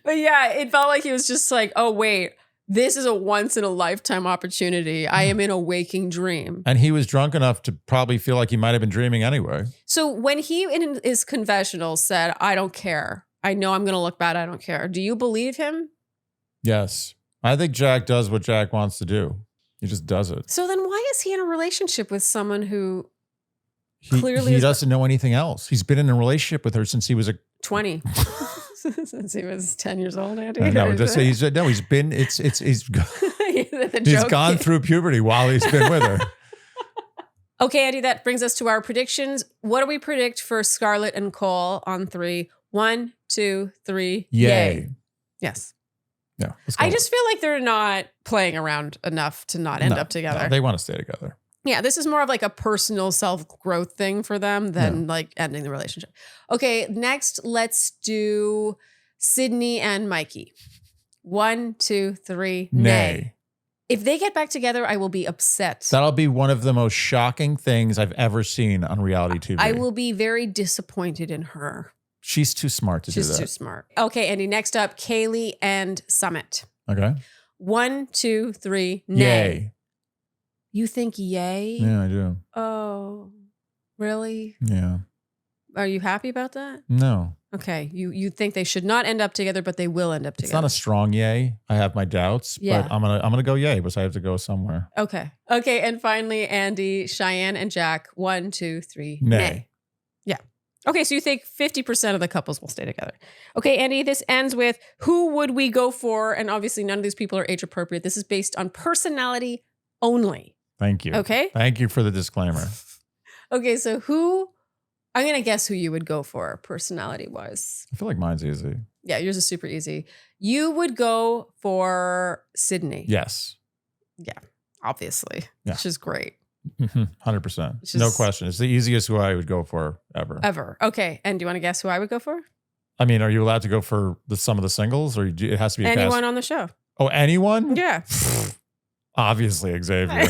But yeah, it felt like he was just like, oh, wait, this is a once in a lifetime opportunity. I am in a waking dream. And he was drunk enough to probably feel like he might have been dreaming anyway. So when he in his confessional said, I don't care. I know I'm going to look bad. I don't care. Do you believe him? Yes. I think Jack does what Jack wants to do. He just does it. So then why is he in a relationship with someone who he doesn't know anything else? He's been in a relationship with her since he was 20. Since he was 10 years old, Andy. He's gone through puberty while he's been with her. Okay, Andy, that brings us to our predictions. What do we predict for Scarlett and Cole on 3? 1, 2, 3. Yay. Yes. Yeah. I just feel like they're not playing around enough to not end up together. No, they want to stay together. Yeah, this is more of like a personal self-growth thing for them than like ending the relationship. Okay, next, let's do Sydney and Mikey. 1, 2, 3, nay. If they get back together, I will be upset. That'll be one of the most shocking things I've ever seen on reality TV. I will be very disappointed in her. She's too smart to do that. She's too smart. Okay, Andy, next up, Kaylee and Summit. Okay. 1, 2, 3, nay. Yay. You think yay? Yeah, I do. Oh, really? Yeah. Are you happy about that? No. Okay. You think they should not end up together, but they will end up together. It's not a strong yay. I have my doubts, but I'm gonna go yay, because I have to go somewhere. Okay. Okay. And finally, Andy, Cheyenne, and Jack. 1, 2, 3, nay. Nay. Yeah. Okay. So you think 50% of the couples will stay together. Okay, Andy, this ends with who would we go for? And obviously none of these people are age appropriate. This is based on personality only. Thank you. Okay. Thank you for the disclaimer. Okay, so I'm going to guess who you would go for personality-wise. I feel like mine's easy. Yeah, yours is super easy. You would go for Sydney. Yes. Yeah, obviously. Yeah. Which is great. 100%. No question. It's the easiest who I would go for ever. Ever. Okay, and do you want to guess who I would go for? I mean, are you allowed to go for some of the singles, or it has to be anyone on the show? Oh, anyone? Yeah. Obviously, Xavier.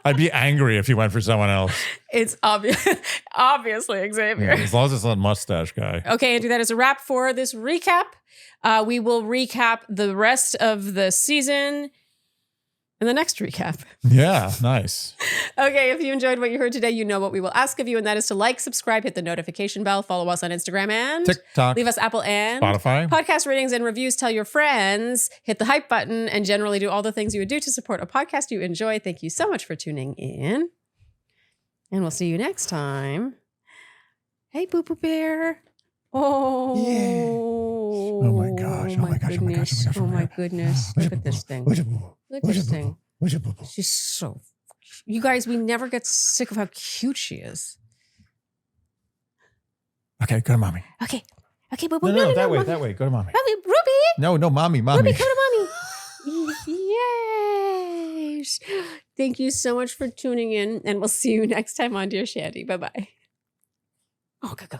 I'd be angry if he went for someone else. It's obviously Xavier. Yeah, as long as it's not mustache guy. Okay, Andrew, that is a wrap for this recap. We will recap the rest of the season in the next recap. Yeah, nice. Okay, if you enjoyed what you heard today, you know what we will ask of you, and that is to like, subscribe, hit the notification bell, follow us on Instagram and TikTok, leave us Apple and Spotify podcast ratings and reviews. Tell your friends, hit the hype button, and generally do all the things you would do to support a podcast you enjoy. Thank you so much for tuning in, and we'll see you next time. Hey, Boo Boo Bear. Oh, yeah. Oh my gosh. Oh my gosh. Goodness. Oh my goodness. Look at this thing. Look at this thing. She's so... You guys, we never get sick of how cute she is. Okay, go to mommy. Okay, Boo Boo. No, that way. Go to mommy. Ruby. No, mommy. Ruby, go to mommy. Yes. Thank you so much for tuning in, and we'll see you next time on Dear Shandy. Bye-bye. Oh, go.